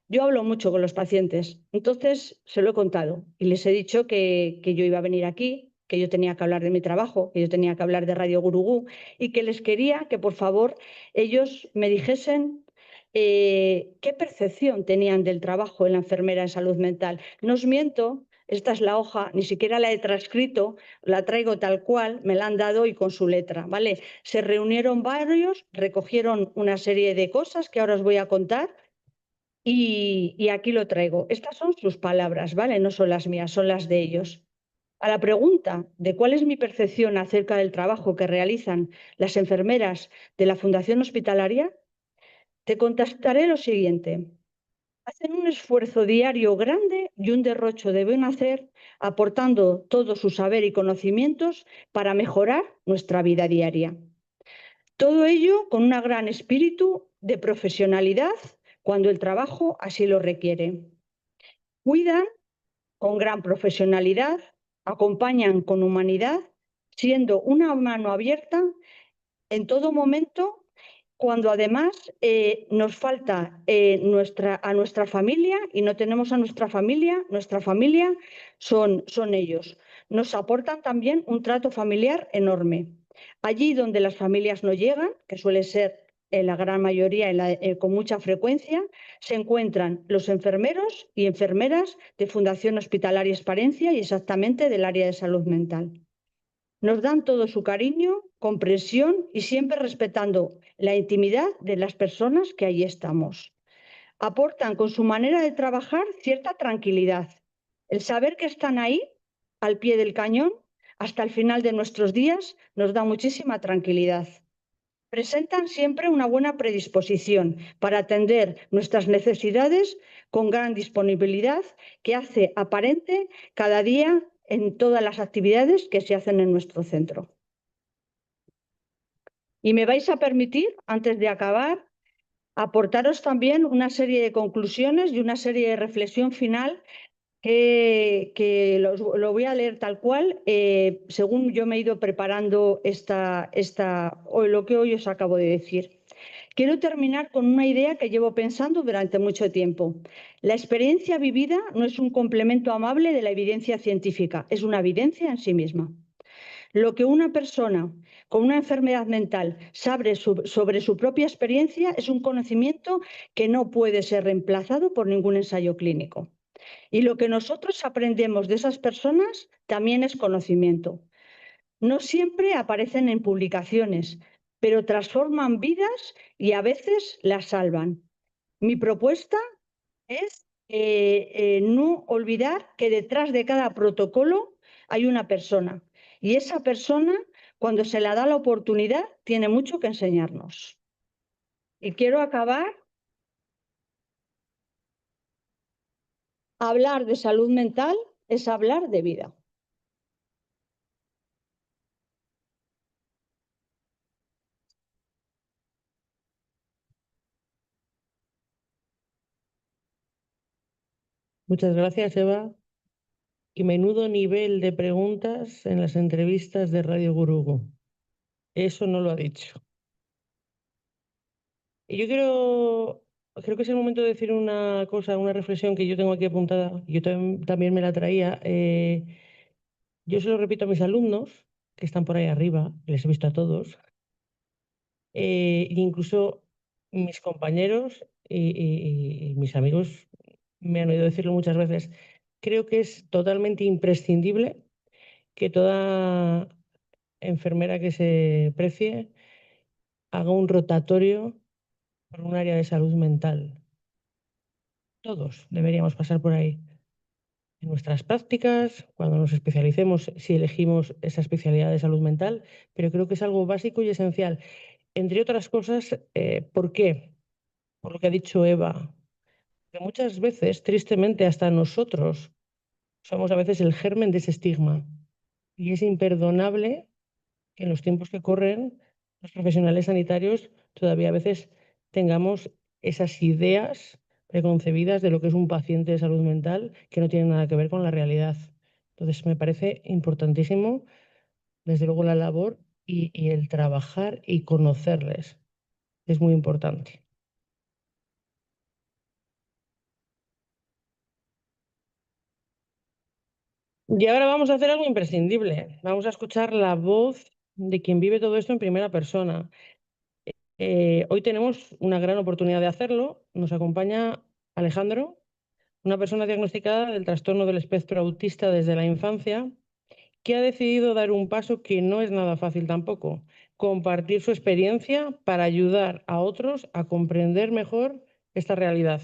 Yo hablo mucho con los pacientes, entonces se lo he contado y les he dicho que yo iba a venir aquí, que yo tenía que hablar de mi trabajo, que yo tenía que hablar de Radio Gurugú y que les quería que, por favor, ellos me dijesen qué percepción tenían del trabajo en la enfermera en salud mental. No os miento, esta es la hoja, ni siquiera la he transcrito, la traigo tal cual, me la han dado y con su letra, ¿vale? Se reunieron varios, recogieron una serie de cosas que ahora os voy a contar y aquí lo traigo. Estas son sus palabras, ¿vale? No son las mías, son las de ellos. A la pregunta de cuál es mi percepción acerca del trabajo que realizan las enfermeras de la Fundación Hospitalaria, te contestaré lo siguiente. Hacen un esfuerzo diario grande y un derrocho de buen hacer, aportando todo su saber y conocimientos para mejorar nuestra vida diaria. Todo ello con un gran espíritu de profesionalidad cuando el trabajo así lo requiere. Cuidan con gran profesionalidad, acompañan con humanidad, siendo una mano abierta en todo momento, cuando además nos falta a nuestra familia y no tenemos a nuestra familia son ellos. Nos aportan también un trato familiar enorme. Allí donde las familias no llegan, que suele ser en la gran mayoría, con mucha frecuencia, se encuentran los enfermeros y enfermeras de Fundación Hospitalaria Esparencia y exactamente del área de salud mental. Nos dan todo su cariño, comprensión y siempre respetando la intimidad de las personas que allí estamos. Aportan con su manera de trabajar cierta tranquilidad. El saber que están ahí, al pie del cañón, hasta el final de nuestros días, nos da muchísima tranquilidad. Presentan siempre una buena predisposición para atender nuestras necesidades con gran disponibilidad que hace aparente cada día en todas las actividades que se hacen en nuestro centro. Y me vais a permitir, antes de acabar, aportaros también una serie de conclusiones y una serie de reflexión final que lo voy a leer tal cual, según yo me he ido preparando lo que hoy os acabo de decir. Quiero terminar con una idea que llevo pensando durante mucho tiempo. La experiencia vivida no es un complemento amable de la evidencia científica, es una evidencia en sí misma. Lo que una persona con una enfermedad mental sabe sobre su propia experiencia es un conocimiento que no puede ser reemplazado por ningún ensayo clínico. Y lo que nosotros aprendemos de esas personas también es conocimiento. No siempre aparecen en publicaciones, pero transforman vidas y a veces las salvan. Mi propuesta es no olvidar que detrás de cada protocolo hay una persona. Y esa persona, cuando se le da la oportunidad, tiene mucho que enseñarnos. Y quiero acabar. Hablar de salud mental es hablar de vida. Muchas gracias, Eva. Y menudo nivel de preguntas en las entrevistas de Radio Gurugú. Eso no lo ha dicho. Y yo creo que es el momento de decir una cosa, una reflexión que yo tengo aquí apuntada. Yo también me la traía. Yo se lo repito a mis alumnos, que están por ahí arriba, les he visto a todos, e incluso mis compañeros y mis amigos me han oído decirlo muchas veces. Creo que es totalmente imprescindible que toda enfermera que se precie haga un rotatorio por un área de salud mental. Todos deberíamos pasar por ahí. En nuestras prácticas, cuando nos especialicemos, si elegimos esa especialidad de salud mental, pero creo que es algo básico y esencial. Entre otras cosas, ¿por qué? Por lo que ha dicho Eva, que muchas veces, tristemente, hasta nosotros somos a veces el germen de ese estigma. Y es imperdonable que en los tiempos que corren, los profesionales sanitarios todavía a veces tengamos esas ideas preconcebidas de lo que es un paciente de salud mental que no tienen nada que ver con la realidad. Entonces, me parece importantísimo, desde luego, la labor y el trabajar y conocerles. Es muy importante. Y ahora vamos a hacer algo imprescindible. Vamos a escuchar la voz de quien vive todo esto en primera persona. Hoy tenemos una gran oportunidad de hacerlo. Nos acompaña Alejandro, una persona diagnosticada del trastorno del espectro autista desde la infancia, que ha decidido dar un paso que no es nada fácil tampoco: compartir su experiencia para ayudar a otros a comprender mejor esta realidad.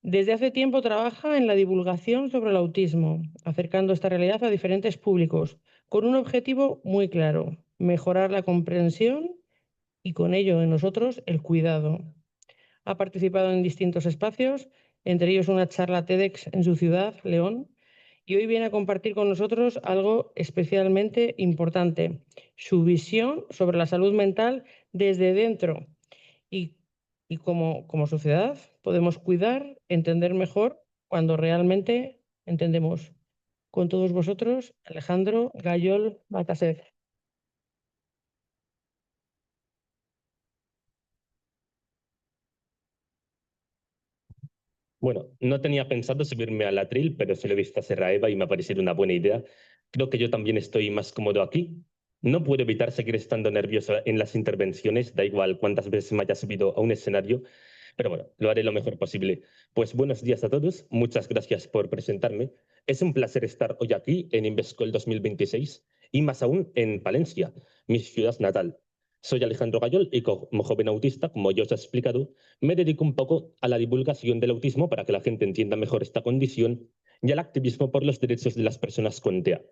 Desde hace tiempo trabaja en la divulgación sobre el autismo, acercando esta realidad a diferentes públicos, con un objetivo muy claro: mejorar la comprensión y con ello en nosotros el cuidado. Ha participado en distintos espacios, entre ellos una charla TEDx en su ciudad, León, y hoy viene a compartir con nosotros algo especialmente importante: su visión sobre la salud mental desde dentro y, y como sociedad podemos cuidar, entender mejor cuando realmente entendemos. Con todos vosotros, Alejandro Gayol Baltasar. Bueno, no tenía pensado subirme al atril, pero se lo he visto hacer a Eva y me ha parecido una buena idea. Creo que yo también estoy más cómodo aquí. No puedo evitar seguir estando nervioso en las intervenciones, da igual cuántas veces me haya subido a un escenario, pero bueno, lo haré lo mejor posible. Pues buenos días a todos, muchas gracias por presentarme. Es un placer estar hoy aquí en Invescol 2026 y más aún en Palencia, mi ciudad natal. Soy Alejandro Gayol y como joven autista, como ya os he explicado, me dedico un poco a la divulgación del autismo para que la gente entienda mejor esta condición y al activismo por los derechos de las personas con TEA.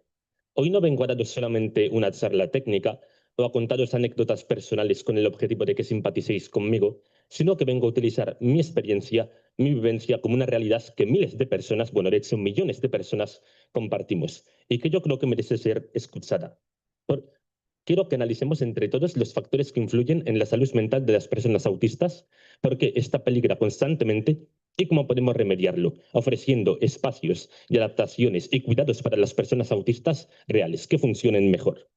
Hoy no vengo a daros solamente una charla técnica o a contaros anécdotas personales con el objetivo de que simpaticéis conmigo, sino que vengo a utilizar mi experiencia, mi vivencia como una realidad que miles de personas, bueno, de hecho millones de personas compartimos y que yo creo que merece ser escuchada. Quiero que analicemos entre todos los factores que influyen en la salud mental de las personas autistas, porque esta peligra constantemente y cómo podemos remediarlo, ofreciendo espacios y adaptaciones y cuidados para las personas autistas reales que funcionen mejor.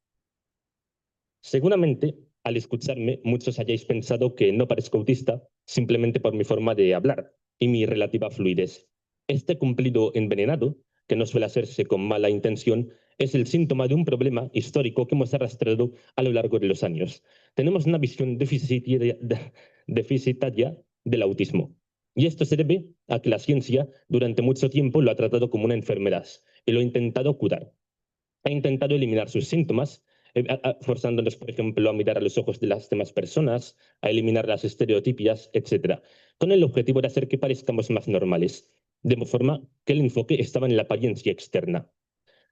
Seguramente, al escucharme, muchos hayáis pensado que no parezco autista simplemente por mi forma de hablar y mi relativa fluidez. Este cumplido envenenado, que no suele hacerse con mala intención, es el síntoma de un problema histórico que hemos arrastrado a lo largo de los años. Tenemos una visión deficitaria del autismo. Y esto se debe a que la ciencia durante mucho tiempo lo ha tratado como una enfermedad y lo ha intentado curar. Ha intentado eliminar sus síntomas, forzándonos, por ejemplo, a mirar a los ojos de las demás personas, a eliminar las estereotipias, etc., con el objetivo de hacer que parezcamos más normales, de forma que el enfoque estaba en la apariencia externa.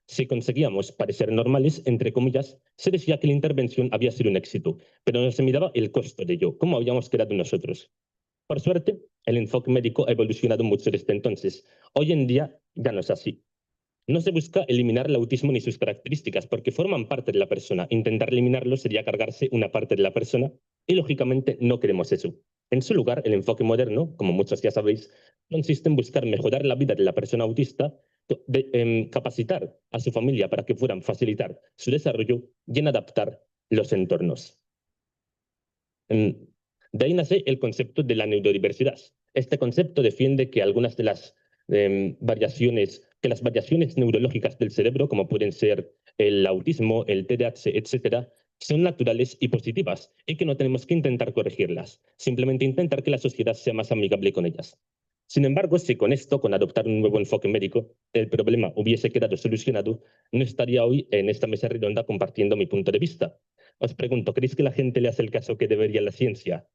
Si conseguíamos parecer normales, entre comillas, se decía que la intervención había sido un éxito, pero no se miraba el costo de ello, cómo habíamos quedado nosotros. Por suerte, el enfoque médico ha evolucionado mucho desde entonces. Hoy en día ya no es así. No se busca eliminar el autismo ni sus características, porque forman parte de la persona. Intentar eliminarlo sería cargarse una parte de la persona y, lógicamente, no queremos eso. En su lugar, el enfoque moderno, como muchos ya sabéis, consiste en buscar mejorar la vida de la persona autista, capacitar a su familia para que puedan facilitar su desarrollo y en adaptar los entornos. De ahí nace el concepto de la neurodiversidad. Este concepto defiende que algunas de las las variaciones neurológicas del cerebro, como pueden ser el autismo, el TDAH, etcétera, son naturales y positivas y que no tenemos que intentar corregirlas, simplemente intentar que la sociedad sea más amigable con ellas. Sin embargo, si con esto, con adoptar un nuevo enfoque médico, el problema hubiese quedado solucionado, no estaría hoy en esta mesa redonda compartiendo mi punto de vista. Os pregunto, ¿creéis que la gente le hace el caso que debería a la ciencia?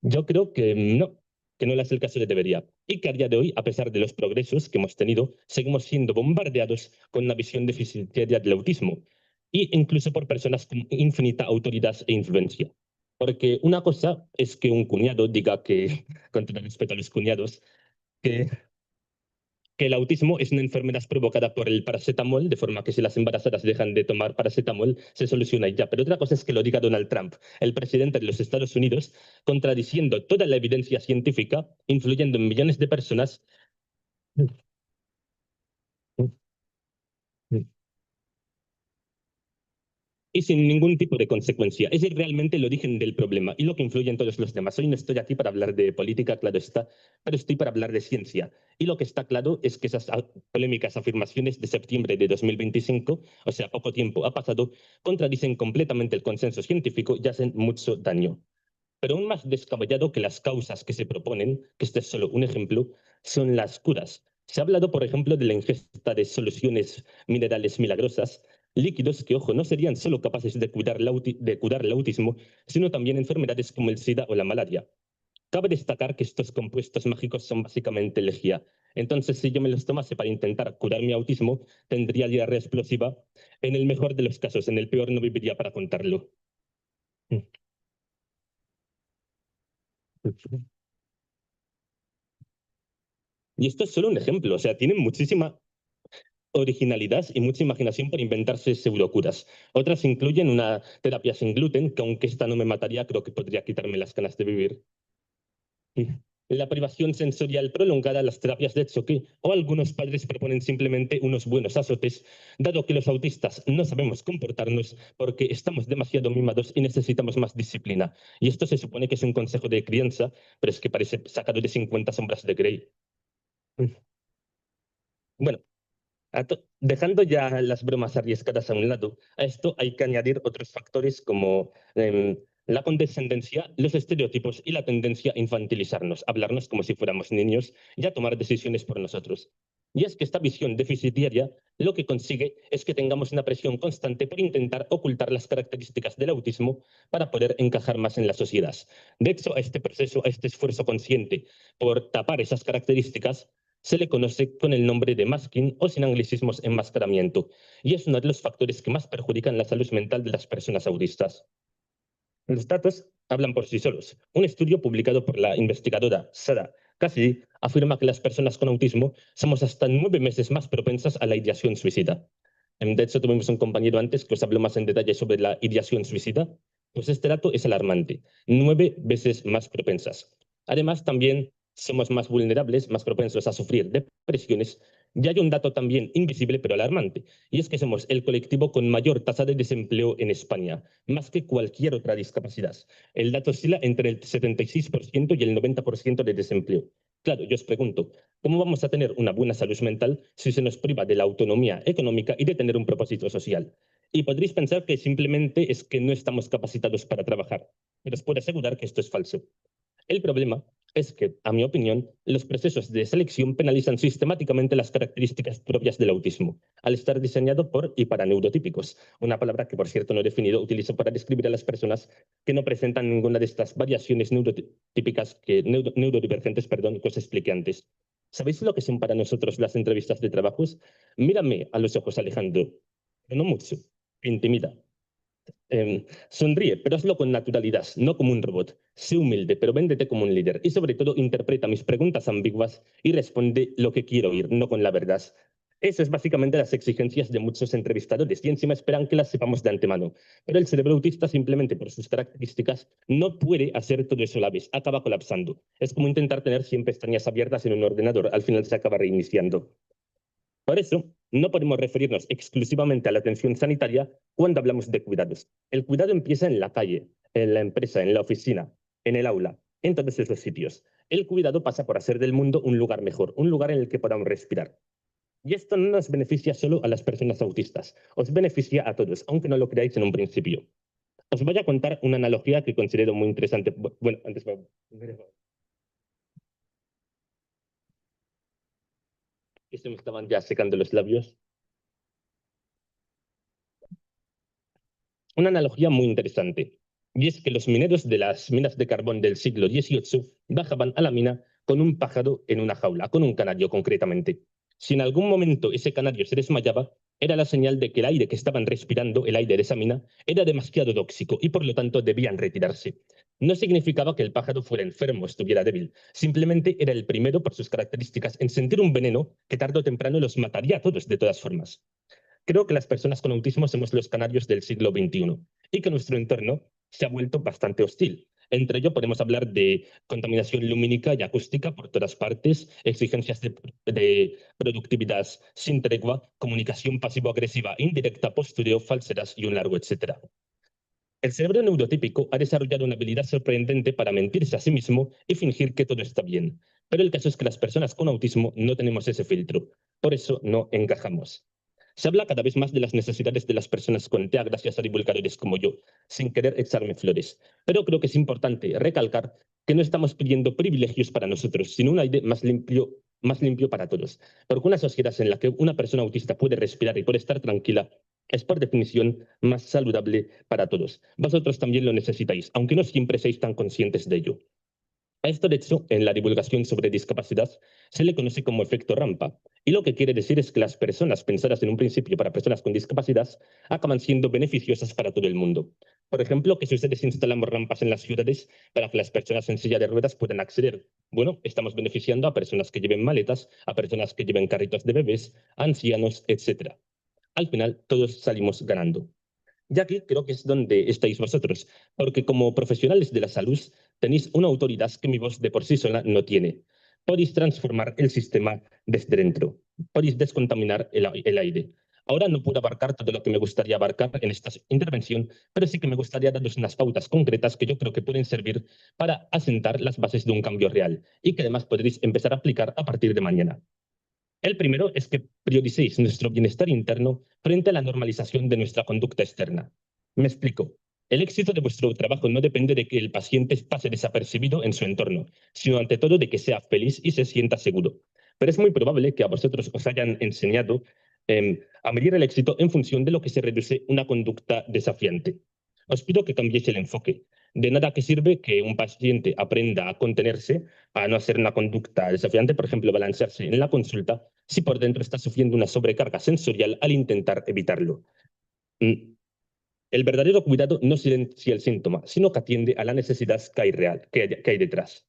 Yo creo que no le hace el caso que debería. Y que a día de hoy, a pesar de los progresos que hemos tenido, seguimos siendo bombardeados con una visión deficitaria del autismo, e incluso por personas con infinita autoridad e influencia. Porque una cosa es que un cuñado diga que, con todo respeto a los cuñados, que el autismo es una enfermedad provocada por el paracetamol, de forma que si las embarazadas dejan de tomar paracetamol, se soluciona y ya. Pero otra cosa es que lo diga Donald Trump, el presidente de los Estados Unidos, contradiciendo toda la evidencia científica, influyendo en millones de personas. y sin ningún tipo de consecuencia. Ese es realmente el origen del problema y lo que influye en todos los demás. Hoy no estoy aquí para hablar de política, claro está, pero estoy para hablar de ciencia. Y lo que está claro es que esas polémicas afirmaciones de septiembre de 2025, o sea, poco tiempo ha pasado, contradicen completamente el consenso científico y hacen mucho daño. Pero aún más descabellado que las causas que se proponen, que este es solo un ejemplo, son las curas. Se ha hablado, por ejemplo, de la ingesta de soluciones minerales milagrosas, líquidos que, ojo, no serían solo capaces de curar el autismo, sino también enfermedades como el SIDA o la malaria. Cabe destacar que estos compuestos mágicos son básicamente lejía. Entonces, si yo me los tomase para intentar curar mi autismo, tendría diarrea explosiva. En el mejor de los casos, en el peor no viviría para contarlo. Y esto es solo un ejemplo, o sea, tienen muchísima originalidad y mucha imaginación por inventarse pseudocuras. Otras incluyen una terapia sin gluten, que aunque esta no me mataría, creo que podría quitarme las ganas de vivir. La privación sensorial prolongada, las terapias de choque o algunos padres proponen simplemente unos buenos azotes, dado que los autistas no sabemos comportarnos porque estamos demasiado mimados y necesitamos más disciplina. Y esto se supone que es un consejo de crianza, pero es que parece sacado de 50 sombras de Grey. Bueno, dejando ya las bromas arriesgadas a un lado, a esto hay que añadir otros factores como la condescendencia, los estereotipos y la tendencia a infantilizarnos, a hablarnos como si fuéramos niños y a tomar decisiones por nosotros. Y es que esta visión deficitaria lo que consigue es que tengamos una presión constante por intentar ocultar las características del autismo para poder encajar más en la sociedad. De hecho, a este proceso, a este esfuerzo consciente por tapar esas características, se le conoce con el nombre de masking o sin anglicismos enmascaramiento, y es uno de los factores que más perjudican la salud mental de las personas autistas. Los datos hablan por sí solos. Un estudio publicado por la investigadora Sarah Cassidy afirma que las personas con autismo somos hasta 9 veces más propensas a la ideación suicida. De hecho, tuvimos un compañero antes que os habló más en detalle sobre la ideación suicida. Pues este dato es alarmante. 9 veces más propensas. Además, también somos más vulnerables, más propensos a sufrir depresiones. Y hay un dato también invisible pero alarmante, y es que somos el colectivo con mayor tasa de desempleo en España, más que cualquier otra discapacidad. El dato oscila entre el 76% y el 90% de desempleo. Claro, yo os pregunto, ¿cómo vamos a tener una buena salud mental si se nos priva de la autonomía económica y de tener un propósito social? Y podréis pensar que simplemente es que no estamos capacitados para trabajar, pero os puedo asegurar que esto es falso. El problema es que, a mi opinión, los procesos de selección penalizan sistemáticamente las características propias del autismo, al estar diseñado por y para neurotípicos, una palabra que, por cierto, no he definido, utilizo para describir a las personas que no presentan ninguna de estas variaciones neurotípicas, neurodivergentes, perdón, que os expliqué antes. ¿Sabéis lo que son para nosotros las entrevistas de trabajos? Mírame a los ojos, Alejandro, pero no mucho, intimida. Sonríe, pero hazlo con naturalidad, no como un robot. Sé humilde, pero véndete como un líder. Y sobre todo, interpreta mis preguntas ambiguas y responde lo que quiero oír, no con la verdad. Eso es básicamente las exigencias de muchos entrevistadores y encima esperan que las sepamos de antemano. Pero el cerebro autista, simplemente por sus características, no puede hacer todo eso a la vez. Acaba colapsando. Es como intentar tener 100 pestañas abiertas en un ordenador. Al final se acaba reiniciando. Por eso, no podemos referirnos exclusivamente a la atención sanitaria cuando hablamos de cuidados. El cuidado empieza en la calle, en la empresa, en la oficina, en el aula, en todos esos sitios. El cuidado pasa por hacer del mundo un lugar mejor, un lugar en el que podamos respirar. Y esto no nos beneficia solo a las personas autistas, os beneficia a todos, aunque no lo creáis en un principio. Os voy a contar una analogía que considero muy interesante. Bueno, antes que se me estaban ya secando los labios. Una analogía muy interesante, y es que los mineros de las minas de carbón del siglo XVIII bajaban a la mina con un pájaro en una jaula, con un canario concretamente. Si en algún momento ese canario se desmayaba, era la señal de que el aire que estaban respirando, el aire de esa mina, era demasiado tóxico y por lo tanto debían retirarse. No significaba que el pájaro fuera enfermo, estuviera débil, simplemente era el primero por sus características en sentir un veneno que tarde o temprano los mataría a todos de todas formas. Creo que las personas con autismo somos los canarios del siglo XXI y que nuestro entorno se ha vuelto bastante hostil. Entre ello podemos hablar de contaminación lumínica y acústica por todas partes, exigencias de productividad sin tregua, comunicación pasivo-agresiva indirecta, postureo, falsedad y un largo etcétera. El cerebro neurotípico ha desarrollado una habilidad sorprendente para mentirse a sí mismo y fingir que todo está bien. Pero el caso es que las personas con autismo no tenemos ese filtro. Por eso no encajamos. Se habla cada vez más de las necesidades de las personas con TEA gracias a divulgadores como yo, sin querer echarme flores. Pero creo que es importante recalcar que no estamos pidiendo privilegios para nosotros, sino un aire más limpio para todos. Porque una sociedad en la que una persona autista puede respirar y puede estar tranquila es por definición más saludable para todos. Vosotros también lo necesitáis, aunque no siempre seáis tan conscientes de ello. A esto, de hecho, en la divulgación sobre discapacidad se le conoce como efecto rampa, y lo que quiere decir es que las personas pensadas en un principio para personas con discapacidad acaban siendo beneficiosas para todo el mundo. Por ejemplo, que si ustedes instalamos rampas en las ciudades para que las personas en silla de ruedas puedan acceder. Bueno, estamos beneficiando a personas que lleven maletas, a personas que lleven carritos de bebés, a ancianos, etc. Al final, todos salimos ganando. Y aquí creo que es donde estáis vosotros, porque como profesionales de la salud tenéis una autoridad que mi voz de por sí sola no tiene. Podéis transformar el sistema desde dentro, podéis descontaminar el aire. Ahora no puedo abarcar todo lo que me gustaría abarcar en esta intervención, pero sí que me gustaría daros unas pautas concretas que yo creo que pueden servir para asentar las bases de un cambio real y que además podréis empezar a aplicar a partir de mañana. El primero es que prioricéis nuestro bienestar interno frente a la normalización de nuestra conducta externa. Me explico. El éxito de vuestro trabajo no depende de que el paciente pase desapercibido en su entorno, sino ante todo de que sea feliz y se sienta seguro. Pero es muy probable que a vosotros os hayan enseñado a medir el éxito en función de lo que se reduce una conducta desafiante. Os pido que cambiéis el enfoque. De nada que sirve que un paciente aprenda a contenerse, a no hacer una conducta desafiante, por ejemplo, balancearse en la consulta, si por dentro está sufriendo una sobrecarga sensorial al intentar evitarlo. Mm, El verdadero cuidado no silencia el síntoma, sino que atiende a la necesidad que hay, real, que hay detrás.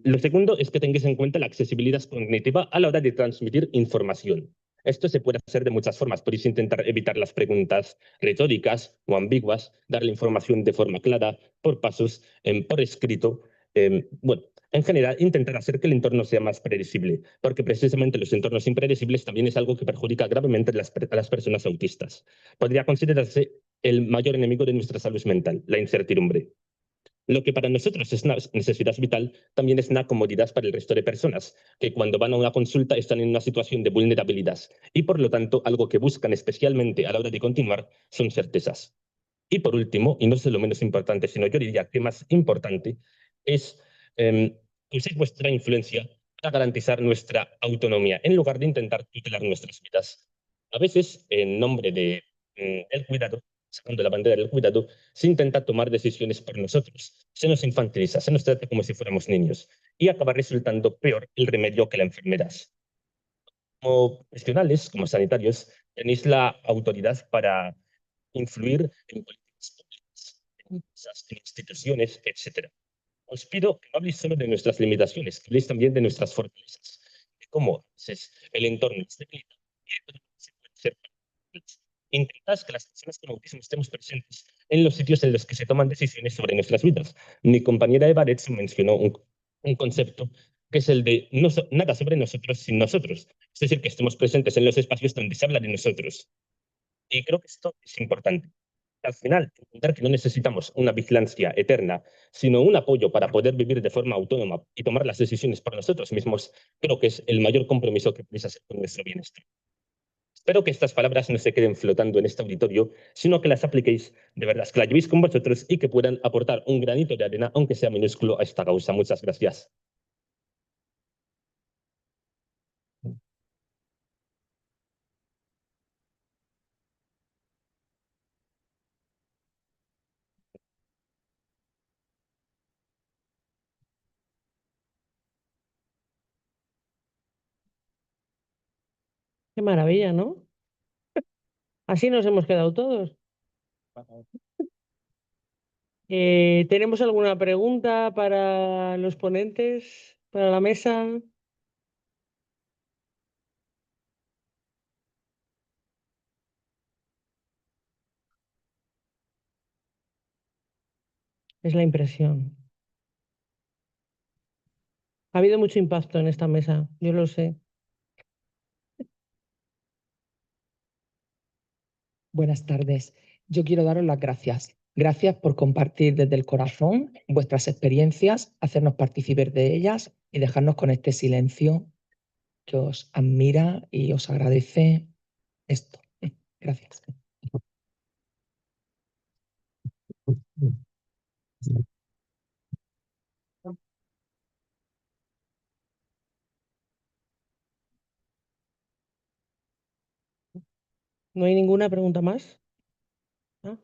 Lo segundo es que tengáis en cuenta la accesibilidad cognitiva a la hora de transmitir información. Esto se puede hacer de muchas formas. Podéis intentar evitar las preguntas retóricas o ambiguas, darle información de forma clara, por pasos, por escrito. Bueno, en general, intentar hacer que el entorno sea más predecible, porque precisamente los entornos impredecibles también es algo que perjudica gravemente a las personas autistas. Podría considerarse el mayor enemigo de nuestra salud mental, la incertidumbre. Lo que para nosotros es una necesidad vital, también es una comodidad para el resto de personas, que cuando van a una consulta están en una situación de vulnerabilidad y por lo tanto algo que buscan especialmente a la hora de continuar son certezas. Y por último, y no es lo menos importante, sino yo diría que más importante, es usar vuestra influencia para garantizar nuestra autonomía en lugar de intentar tutelar nuestras vidas. A veces, en nombre de el cuidado, sacando la bandera del cuidado, se intenta tomar decisiones por nosotros. Se nos infantiliza, se nos trata como si fuéramos niños y acaba resultando peor el remedio que la enfermedad. Como profesionales, como sanitarios, tenéis la autoridad para influir en políticas públicas, en empresas, en instituciones, etc. Os pido que no habléis solo de nuestras limitaciones, que habléis también de nuestras fortalezas, de cómo a veces el entorno es debilita y de cómo se puede ser. Intentad que las personas con autismo estemos presentes en los sitios en los que se toman decisiones sobre nuestras vidas. Mi compañera Eva Retz mencionó un concepto que es el de nada sobre nosotros sin nosotros. Es decir, que estemos presentes en los espacios donde se habla de nosotros. Y creo que esto es importante. Al final, entender que no necesitamos una vigilancia eterna, sino un apoyo para poder vivir de forma autónoma y tomar las decisiones por nosotros mismos, creo que es el mayor compromiso que podéis hacer con nuestro bienestar. Espero que estas palabras no se queden flotando en este auditorio, sino que las apliquéis de verdad, que las llevéis con vosotros y que puedan aportar un granito de arena, aunque sea minúsculo, a esta causa. Muchas gracias. Qué maravilla, ¿no? Así nos hemos quedado todos. ¿Tenemos alguna pregunta para los ponentes, para la mesa? es la impresión. Ha habido mucho impacto en esta mesa, yo lo sé. Buenas tardes. Yo quiero daros las gracias. Gracias por compartir desde el corazón vuestras experiencias, hacernos partícipes de ellas y dejarnos con este silencio que os admira y os agradece esto. Gracias. ¿No hay ninguna pregunta más? ¿Ah?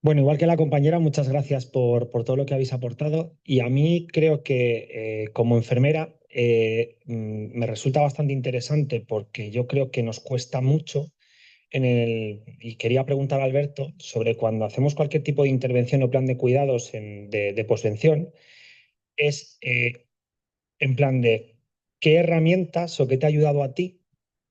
Bueno, igual que la compañera, muchas gracias por todo lo que habéis aportado. Y a mí creo que como enfermera me resulta bastante interesante porque yo creo que nos cuesta mucho y quería preguntar a Alberto sobre cuando hacemos cualquier tipo de intervención o plan de cuidados de posvención, es en plan de qué herramientas o qué te ha ayudado a ti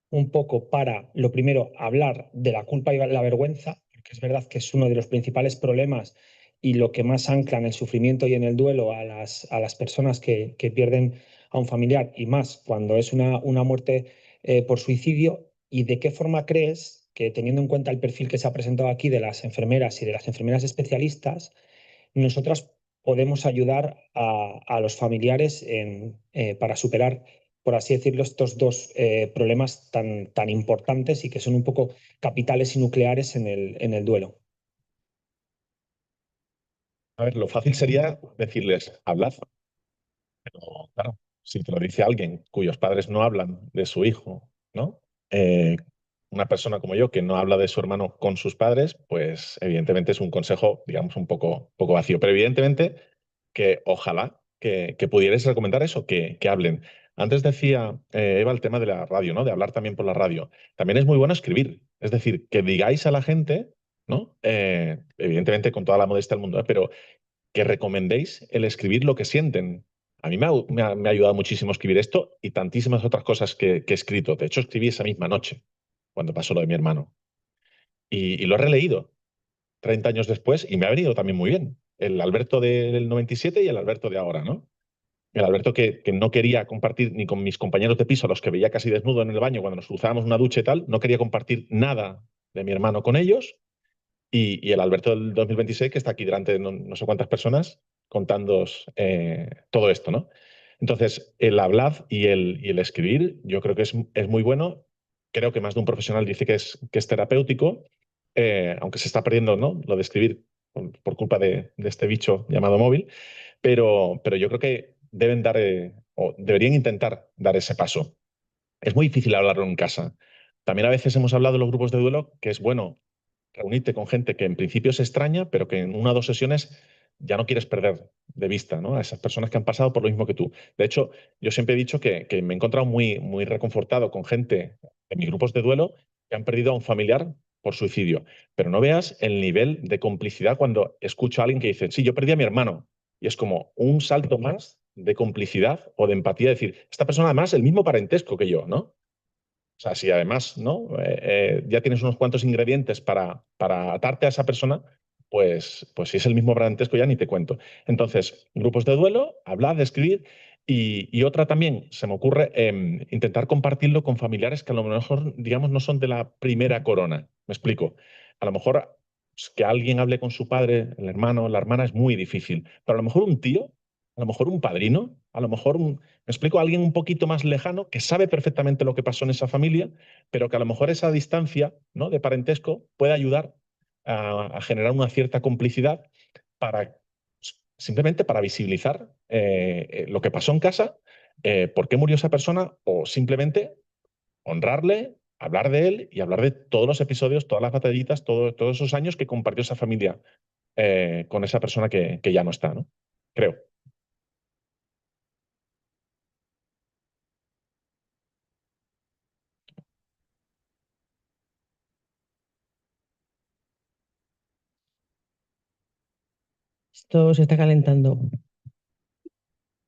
un poco para, lo primero, hablar de la culpa y la vergüenza, porque es verdad que es uno de los principales problemas y lo que más ancla en el sufrimiento y en el duelo a las personas que pierden a un familiar, y más cuando es una muerte por suicidio. ¿Y de qué forma crees que, teniendo en cuenta el perfil que se ha presentado aquí de las enfermeras y de las enfermeras especialistas, nosotras podemos ayudar a los familiares para superar, por así decirlo, estos dos problemas tan importantes y que son un poco capitales y nucleares en el duelo? A ver, lo fácil sería decirles, hablad. Pero claro, si te lo dice alguien cuyos padres no hablan de su hijo, ¿no? Una persona como yo que no habla de su hermano con sus padres, pues evidentemente es un consejo, digamos, un poco vacío. Pero evidentemente que ojalá que pudierais recomendar eso, que hablen. Antes decía Eva el tema de la radio, ¿no? De hablar también por la radio. También es muy bueno escribir. Es decir, que digáis a la gente, ¿no? Evidentemente con toda la modestia del mundo, pero que recomendéis el escribir lo que sienten. A mí me ha ayudado muchísimo escribir esto y tantísimas otras cosas que he escrito. De hecho, escribí esa misma noche, cuando pasó lo de mi hermano. Y lo he releído 30 años después y me ha venido también muy bien. El Alberto del 97 y el Alberto de ahora, ¿no? El Alberto que no quería compartir ni con mis compañeros de piso, a los que veía casi desnudo en el baño cuando nos cruzábamos una ducha y tal, no quería compartir nada de mi hermano con ellos. Y el Alberto del 2026 que está aquí delante de no sé cuántas personas contándoos todo esto, ¿no? Entonces, el hablar y el escribir, yo creo que es muy bueno. Creo que más de un profesional dice que es terapéutico, aunque se está perdiendo, ¿no? Lo de escribir por culpa de este bicho llamado móvil, pero yo creo que deben dar o deberían intentar dar ese paso. Es muy difícil hablarlo en casa. También a veces hemos hablado en los grupos de duelo que es bueno reunirte con gente que en principio se extraña, pero que en una o dos sesiones ya no quieres perder de vista, ¿no? A esas personas que han pasado por lo mismo que tú. De hecho, yo siempre he dicho que me he encontrado muy reconfortado con gente en mis grupos de duelo que han perdido a un familiar por suicidio. Pero no veas el nivel de complicidad cuando escucho a alguien que dice, sí, yo perdí a mi hermano. Y es como un salto más de complicidad o de empatía, decir, esta persona además el mismo parentesco que yo, ¿no? O sea, si además, ¿no? Ya tienes unos cuantos ingredientes para atarte a esa persona, pues si es el mismo parentesco ya ni te cuento. Entonces, grupos de duelo, hablar, escribir y otra también, se me ocurre, intentar compartirlo con familiares que a lo mejor, digamos, no son de la primera corona. Me explico. A lo mejor pues, que alguien hable con su padre, el hermano, la hermana es muy difícil, pero a lo mejor un tío, a lo mejor un padrino, a lo mejor me explico, alguien un poquito más lejano que sabe perfectamente lo que pasó en esa familia, pero que a lo mejor esa distancia, ¿no? De parentesco puede ayudar a generar una cierta complicidad para simplemente para visibilizar lo que pasó en casa, por qué murió esa persona o simplemente honrarle, hablar de él y hablar de todos los episodios, todas las batallitas, todos esos años que compartió esa familia con esa persona que ya no está, ¿no? Creo. Esto se está calentando.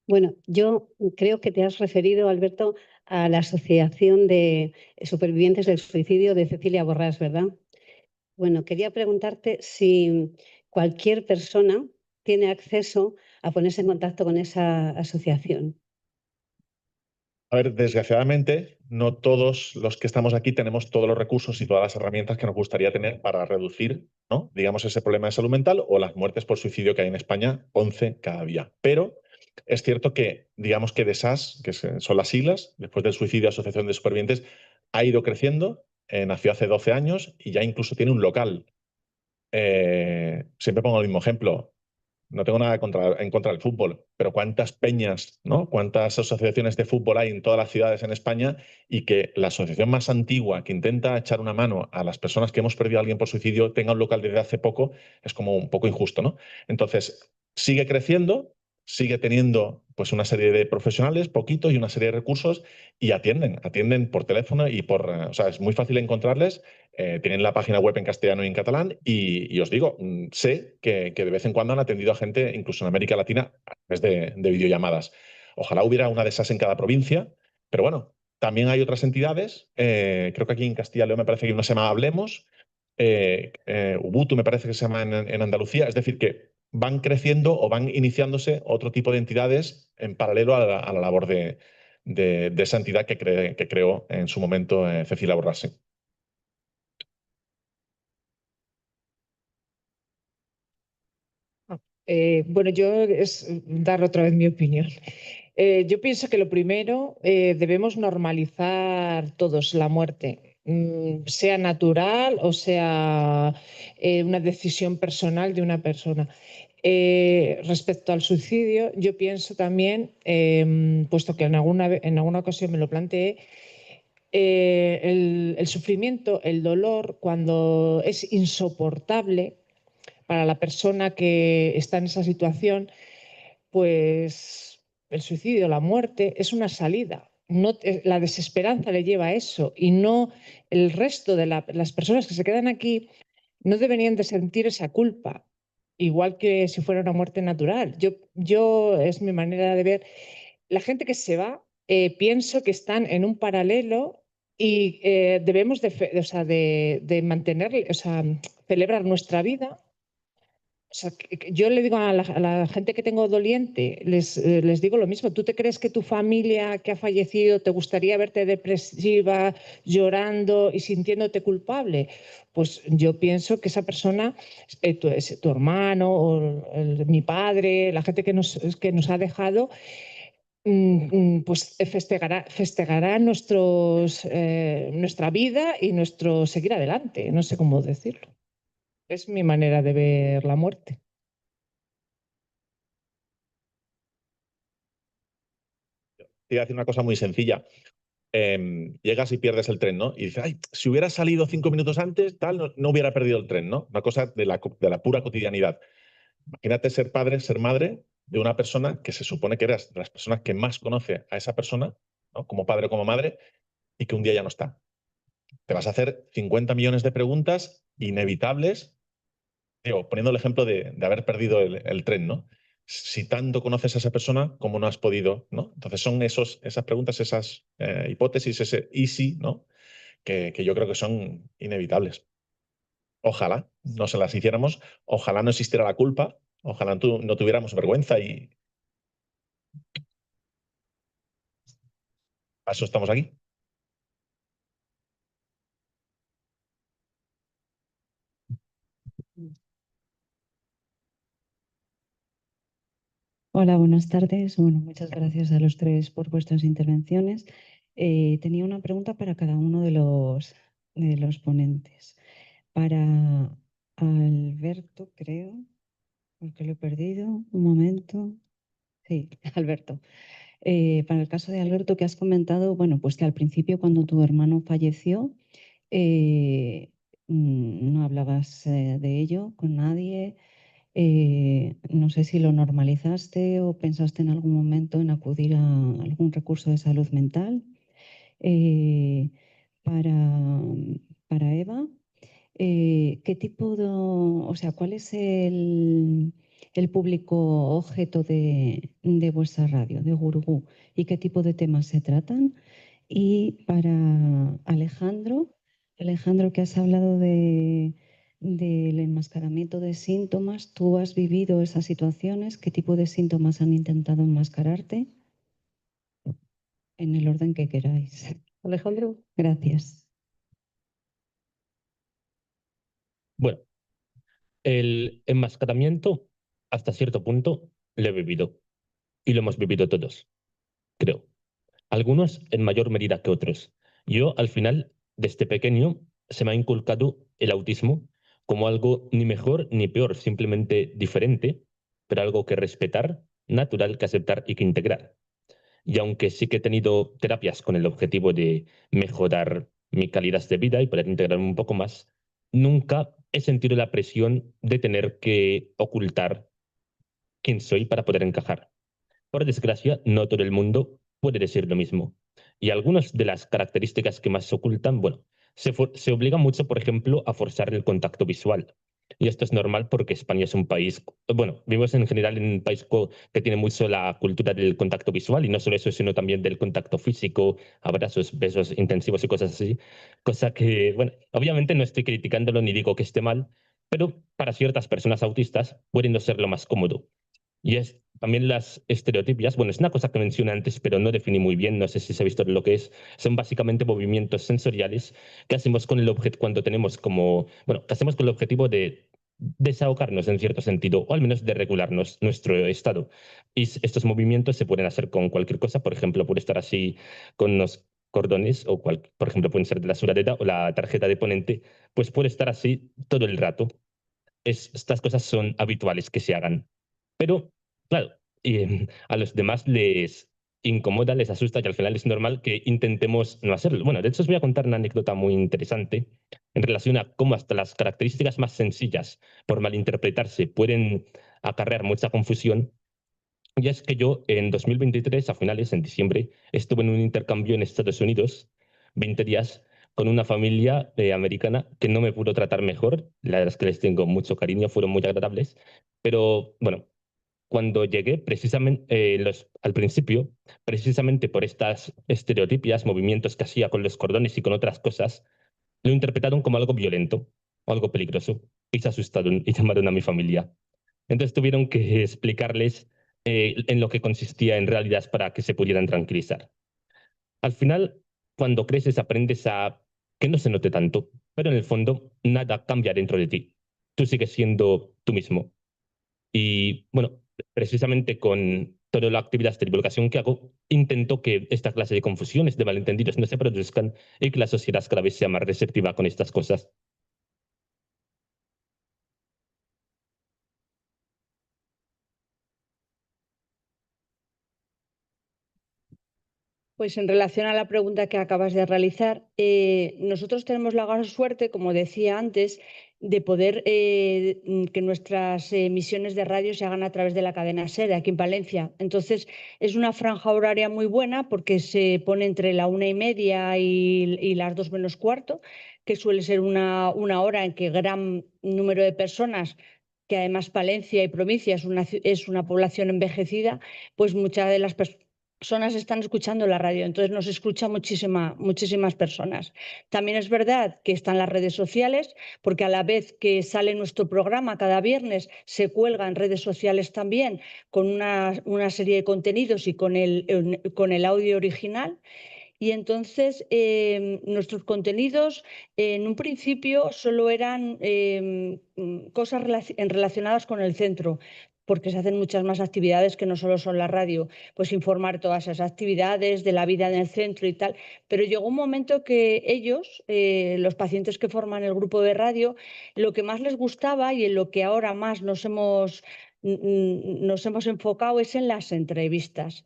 Bueno, yo creo que te has referido, Alberto, a la Asociación de Supervivientes del Suicidio de Cecilia Borrás, ¿verdad? Bueno, quería preguntarte si cualquier persona tiene acceso a ponerse en contacto con esa asociación. A ver, desgraciadamente, no todos los que estamos aquí tenemos todos los recursos y todas las herramientas que nos gustaría tener para reducir, ¿no?, digamos, ese problema de salud mental o las muertes por suicidio que hay en España, 11 cada día. Pero es cierto que, digamos que DESAS, que son las siglas, después del suicidio, Asociación de Supervivientes, ha ido creciendo, nació hace 12 años y ya incluso tiene un local. Siempre pongo el mismo ejemplo. No tengo nada en contra del fútbol, pero cuántas peñas, ¿no?, cuántas asociaciones de fútbol hay en todas las ciudades en España, y que la asociación más antigua que intenta echar una mano a las personas que hemos perdido a alguien por suicidio tenga un local desde hace poco, es como un poco injusto, ¿no? Entonces, sigue creciendo, sigue teniendo pues una serie de profesionales, poquitos, y una serie de recursos, y atienden por teléfono y o sea, es muy fácil encontrarles. Tienen la página web en castellano y en catalán, y os digo, sé que de vez en cuando han atendido a gente, incluso en América Latina, a través de videollamadas. Ojalá hubiera una de esas en cada provincia, pero bueno, también hay otras entidades. Creo que aquí en Castilla y León me parece que hay una se llama Hablemos, Ubuntu me parece que se llama en Andalucía. Es decir, que van creciendo o van iniciándose otro tipo de entidades en paralelo a la labor de esa entidad que creó en su momento Cecilia Borrassi. Bueno, yo es dar otra vez mi opinión. Yo pienso que lo primero, debemos normalizar todos la muerte, sea natural o sea una decisión personal de una persona. Respecto al suicidio, yo pienso también, puesto que en alguna ocasión me lo planteé, el sufrimiento, el dolor, cuando es insoportable para la persona que está en esa situación, pues el suicidio, la muerte, es una salida. No, la desesperanza le lleva a eso, y no el resto de las personas que se quedan aquí no deberían de sentir esa culpa, igual que si fuera una muerte natural. Es mi manera de ver. La gente que se va, pienso que están en un paralelo, y debemos o sea, de mantener, o sea, celebrar nuestra vida. O sea, yo le digo a la gente que tengo doliente, les digo lo mismo. ¿Tú te crees que tu familia que ha fallecido te gustaría verte depresiva, llorando y sintiéndote culpable? Pues yo pienso que esa persona, tu hermano o mi padre, la gente que nos ha dejado, pues festejará nuestra vida y nuestro seguir adelante. No sé cómo decirlo. Es mi manera de ver la muerte. Te iba a decir una cosa muy sencilla. Llegas y pierdes el tren, ¿no? Y dices, ay, si hubiera salido 5 minutos antes, tal, no hubiera perdido el tren, ¿no? Una cosa de la pura cotidianidad. Imagínate ser padre, ser madre de una persona que se supone que eras de las personas que más conoce a esa persona, ¿no?, como padre o como madre, y que un día ya no está. Te vas a hacer 50 millones de preguntas inevitables, digo, poniendo el ejemplo de haber perdido el tren, ¿no? Si tanto conoces a esa persona, ¿cómo no has podido, ¿no? Entonces son esas preguntas, esas hipótesis, ese easy, ¿no?, que yo creo que son inevitables. Ojalá no se las hiciéramos, ojalá no existiera la culpa, ojalá no tuviéramos vergüenza, y a eso estamos aquí. Hola, buenas tardes. Bueno, muchas gracias a los tres por vuestras intervenciones. Tenía una pregunta para cada uno de los ponentes. Para Alberto, creo, porque lo he perdido. Un momento. Sí, Alberto. Para el caso de Alberto, que has comentado, bueno, pues que al principio, cuando tu hermano falleció, no hablabas de ello con nadie. No sé si lo normalizaste o pensaste en algún momento en acudir a algún recurso de salud mental. Eh, para, para Eva, ¿qué tipo de, o sea, cuál es el público objeto de vuestra radio, de Gurugú, y qué tipo de temas se tratan? Y para Alejandro, que has hablado del enmascaramiento de síntomas. ¿Tú has vivido esas situaciones? ¿Qué tipo de síntomas han intentado enmascararte? En el orden que queráis. Alejandro. Gracias. Bueno, el enmascaramiento, hasta cierto punto, lo he vivido. Y lo hemos vivido todos, creo. Algunos en mayor medida que otros. Yo, al final, desde pequeño, se me ha inculcado el autismo como algo ni mejor ni peor, simplemente diferente, pero algo que respetar, natural, que aceptar y que integrar. Y aunque sí que he tenido terapias con el objetivo de mejorar mi calidad de vida y poder integrarme un poco más, nunca he sentido la presión de tener que ocultar quién soy para poder encajar. Por desgracia, no todo el mundo puede decir lo mismo. Y algunas de las características que más se ocultan, bueno, se obliga mucho, por ejemplo, a forzar el contacto visual. Y esto es normal porque España es un país, bueno, vivimos en general en un país que tiene mucho la cultura del contacto visual y no solo eso, sino también del contacto físico, abrazos, besos intensivos y cosas así. Cosa que, bueno, obviamente no estoy criticándolo ni digo que esté mal, pero para ciertas personas autistas puede no ser lo más cómodo. Y es también las estereotipias. Bueno, es una cosa que mencioné antes, pero no definí muy bien, no sé si se ha visto lo que es. Son básicamente movimientos sensoriales que hacemos con el objeto cuando tenemos como, bueno, que hacemos con el objetivo de desahogarnos en cierto sentido, o al menos de regularnos nuestro estado. Y estos movimientos se pueden hacer con cualquier cosa, por ejemplo, puede estar así con unos cordones, o por ejemplo, pueden ser de la sudadera o la tarjeta de ponente, pues puede estar así todo el rato. Estas cosas son habituales que se hagan. Pero, claro, a los demás les incomoda, les asusta y al final es normal que intentemos no hacerlo. Bueno, de hecho os voy a contar una anécdota muy interesante en relación a cómo hasta las características más sencillas, por malinterpretarse, pueden acarrear mucha confusión. Y es que yo en 2023, a finales, en diciembre, estuve en un intercambio en Estados Unidos, 20 días, con una familia americana que no me pudo tratar mejor. La verdad es que les tengo mucho cariño, fueron muy agradables. Pero bueno, cuando llegué, precisamente al principio, precisamente por estas estereotipias, movimientos que hacía con los cordones y con otras cosas, lo interpretaron como algo violento o algo peligroso y se asustaron y llamaron a mi familia. Entonces tuvieron que explicarles en lo que consistía en realidad para que se pudieran tranquilizar. Al final, cuando creces, aprendes a que no se note tanto, pero en el fondo nada cambia dentro de ti. Tú sigues siendo tú mismo. Y bueno, precisamente con toda la actividad de divulgación que hago, intento que esta clase de confusiones, de malentendidos no se produzcan y que la sociedad cada vez sea más receptiva con estas cosas. Pues en relación a la pregunta que acabas de realizar, nosotros tenemos la gran suerte, como decía antes, de poder que nuestras emisiones de radio se hagan a través de la cadena SER aquí en Palencia. Entonces, es una franja horaria muy buena porque se pone entre la 1:30 y las 2 menos cuarto, que suele ser una hora en que gran número de personas, que además Palencia y provincia es una población envejecida, pues muchas de las personas están escuchando la radio, entonces nos escuchan muchísimas personas. También es verdad que están las redes sociales, porque a la vez que sale nuestro programa cada viernes, se cuelga en redes sociales también con una serie de contenidos y con el audio original. Y entonces nuestros contenidos en un principio solo eran cosas relacionadas con el centro, porque se hacen muchas más actividades que no solo son la radio, pues informar todas esas actividades de la vida en el centro y tal. Pero llegó un momento que ellos, los pacientes que forman el grupo de radio, lo que más les gustaba y en lo que ahora más nos hemos enfocado es en las entrevistas.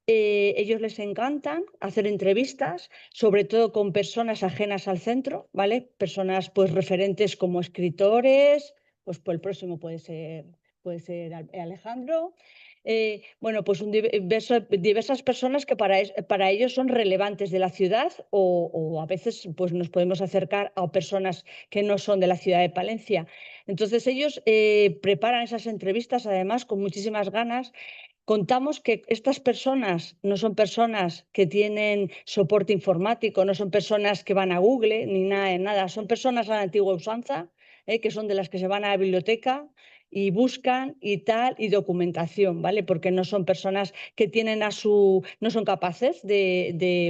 Ellos les encantan hacer entrevistas, sobre todo con personas ajenas al centro, ¿vale? Personas pues referentes como escritores, pues el próximo puede ser Alejandro. Bueno, pues diversas personas que para ellos son relevantes de la ciudad o a veces pues nos podemos acercar a personas que no son de la ciudad de Palencia. Entonces ellos preparan esas entrevistas además con muchísimas ganas. Contamos que estas personas no son personas que tienen soporte informático, no son personas que van a Google ni nada de nada, son personas a la antigua usanza, que son de las que se van a la biblioteca y buscan y tal, y documentación, ¿vale? Porque no son personas que tienen no son capaces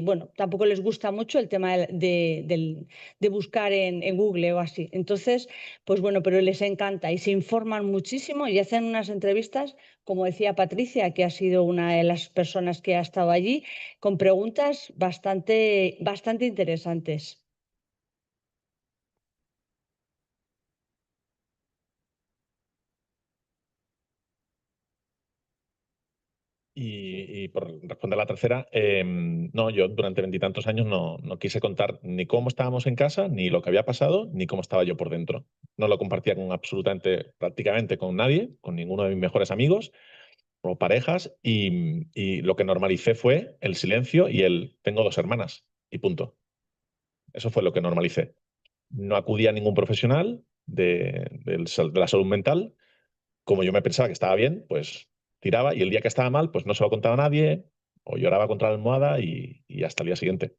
bueno, tampoco les gusta mucho el tema de buscar en Google o así. Entonces, pues bueno, pero les encanta y se informan muchísimo y hacen unas entrevistas, como decía Patricia, que ha sido una de las personas que ha estado allí, con preguntas bastante interesantes. Y por responder a la tercera, no, yo durante veintitantos años no quise contar ni cómo estábamos en casa, ni lo que había pasado, ni cómo estaba yo por dentro. No lo compartía con prácticamente con nadie, con ninguno de mis mejores amigos o parejas, y lo que normalicé fue el silencio y tengo dos hermanas, y punto. Eso fue lo que normalicé. No acudía a ningún profesional de la salud mental. Como yo me pensaba que estaba bien, pues tiraba, y el día que estaba mal, pues no se lo contaba a nadie, o lloraba contra la almohada y hasta el día siguiente.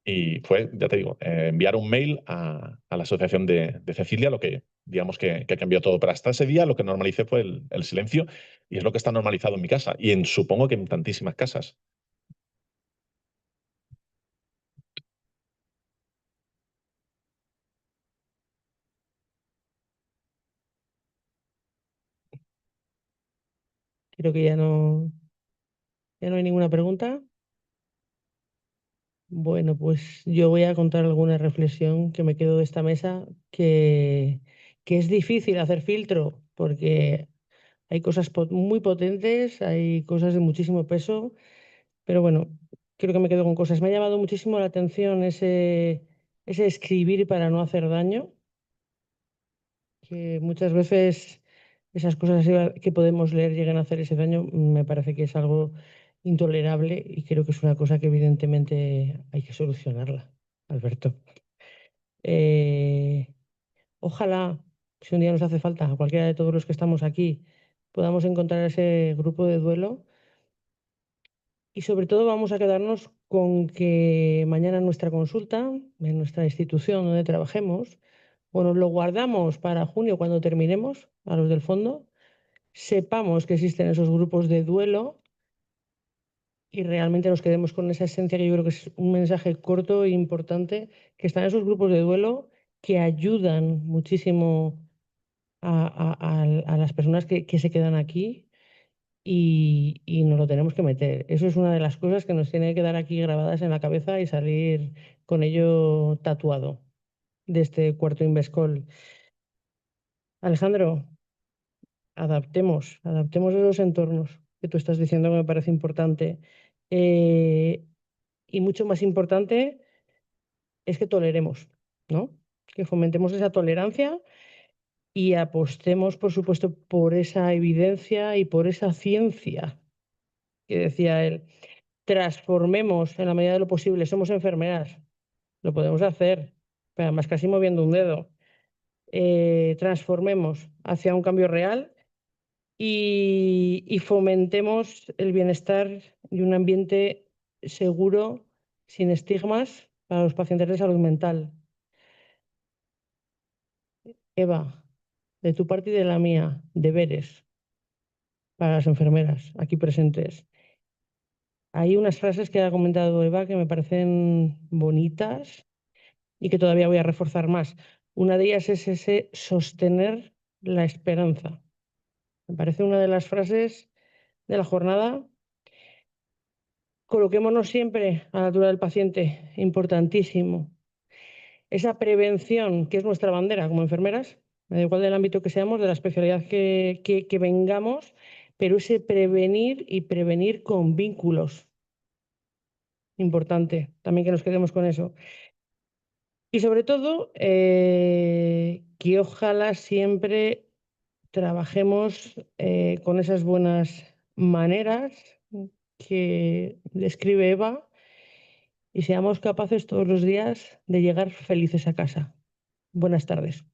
Y fue, ya te digo, enviar un mail a la asociación de Cecilia, lo que digamos que cambió todo. Pero hasta ese día lo que normalicé fue el silencio, y es lo que está normalizado en mi casa y supongo que en tantísimas casas. Creo que ya no hay ninguna pregunta. Bueno, pues yo voy a contar alguna reflexión que me quedo de esta mesa, que es difícil hacer filtro, porque hay cosas muy potentes, hay cosas de muchísimo peso, pero bueno, creo que me quedo con cosas. Me ha llamado muchísimo la atención ese escribir para no hacer daño, que muchas veces esas cosas que podemos leer lleguen a hacer ese daño. Me parece que es algo intolerable y creo que es una cosa que evidentemente hay que solucionarla, Alberto. Eh, Ojalá, si un día nos hace falta, a cualquiera de todos los que estamos aquí, podamos encontrar ese grupo de duelo, y sobre todo vamos a quedarnos con que mañana en nuestra consulta, en nuestra institución donde trabajemos, o nos lo guardamos para junio cuando terminemos, a los del fondo, sepamos que existen esos grupos de duelo y realmente nos quedemos con esa esencia, que yo creo que es un mensaje corto e importante, que están esos grupos de duelo que ayudan muchísimo a las personas que se quedan aquí, y nos lo tenemos que meter. Eso es una de las cosas que nos tiene que quedar aquí grabadas en la cabeza y salir con ello tatuado de este cuarto Invescol. Alejandro, adaptemos esos entornos que tú estás diciendo, que me parece importante. Y mucho más importante es que toleremos, ¿no? Que fomentemos esa tolerancia y apostemos, por supuesto, por esa evidencia y por esa ciencia que decía él. Transformemos en la medida de lo posible. Somos enfermeras, lo podemos hacer, pero además casi moviendo un dedo. Transformemos hacia un cambio real y fomentemos el bienestar y un ambiente seguro, sin estigmas, para los pacientes de salud mental. Eva, de tu parte y de la mía, deberes para las enfermeras aquí presentes. Hay unas frases que ha comentado Eva que me parecen bonitas y que todavía voy a reforzar más. Una de ellas es ese sostener la esperanza. Me parece una de las frases de la jornada. Coloquémonos siempre a la altura del paciente, importantísimo. Esa prevención, que es nuestra bandera como enfermeras, me da igual del ámbito que seamos, de la especialidad que vengamos, pero ese prevenir y prevenir con vínculos. Importante también que nos quedemos con eso. Y sobre todo, que ojalá siempre trabajemos con esas buenas maneras que describe Eva y seamos capaces todos los días de llegar felices a casa. Buenas tardes.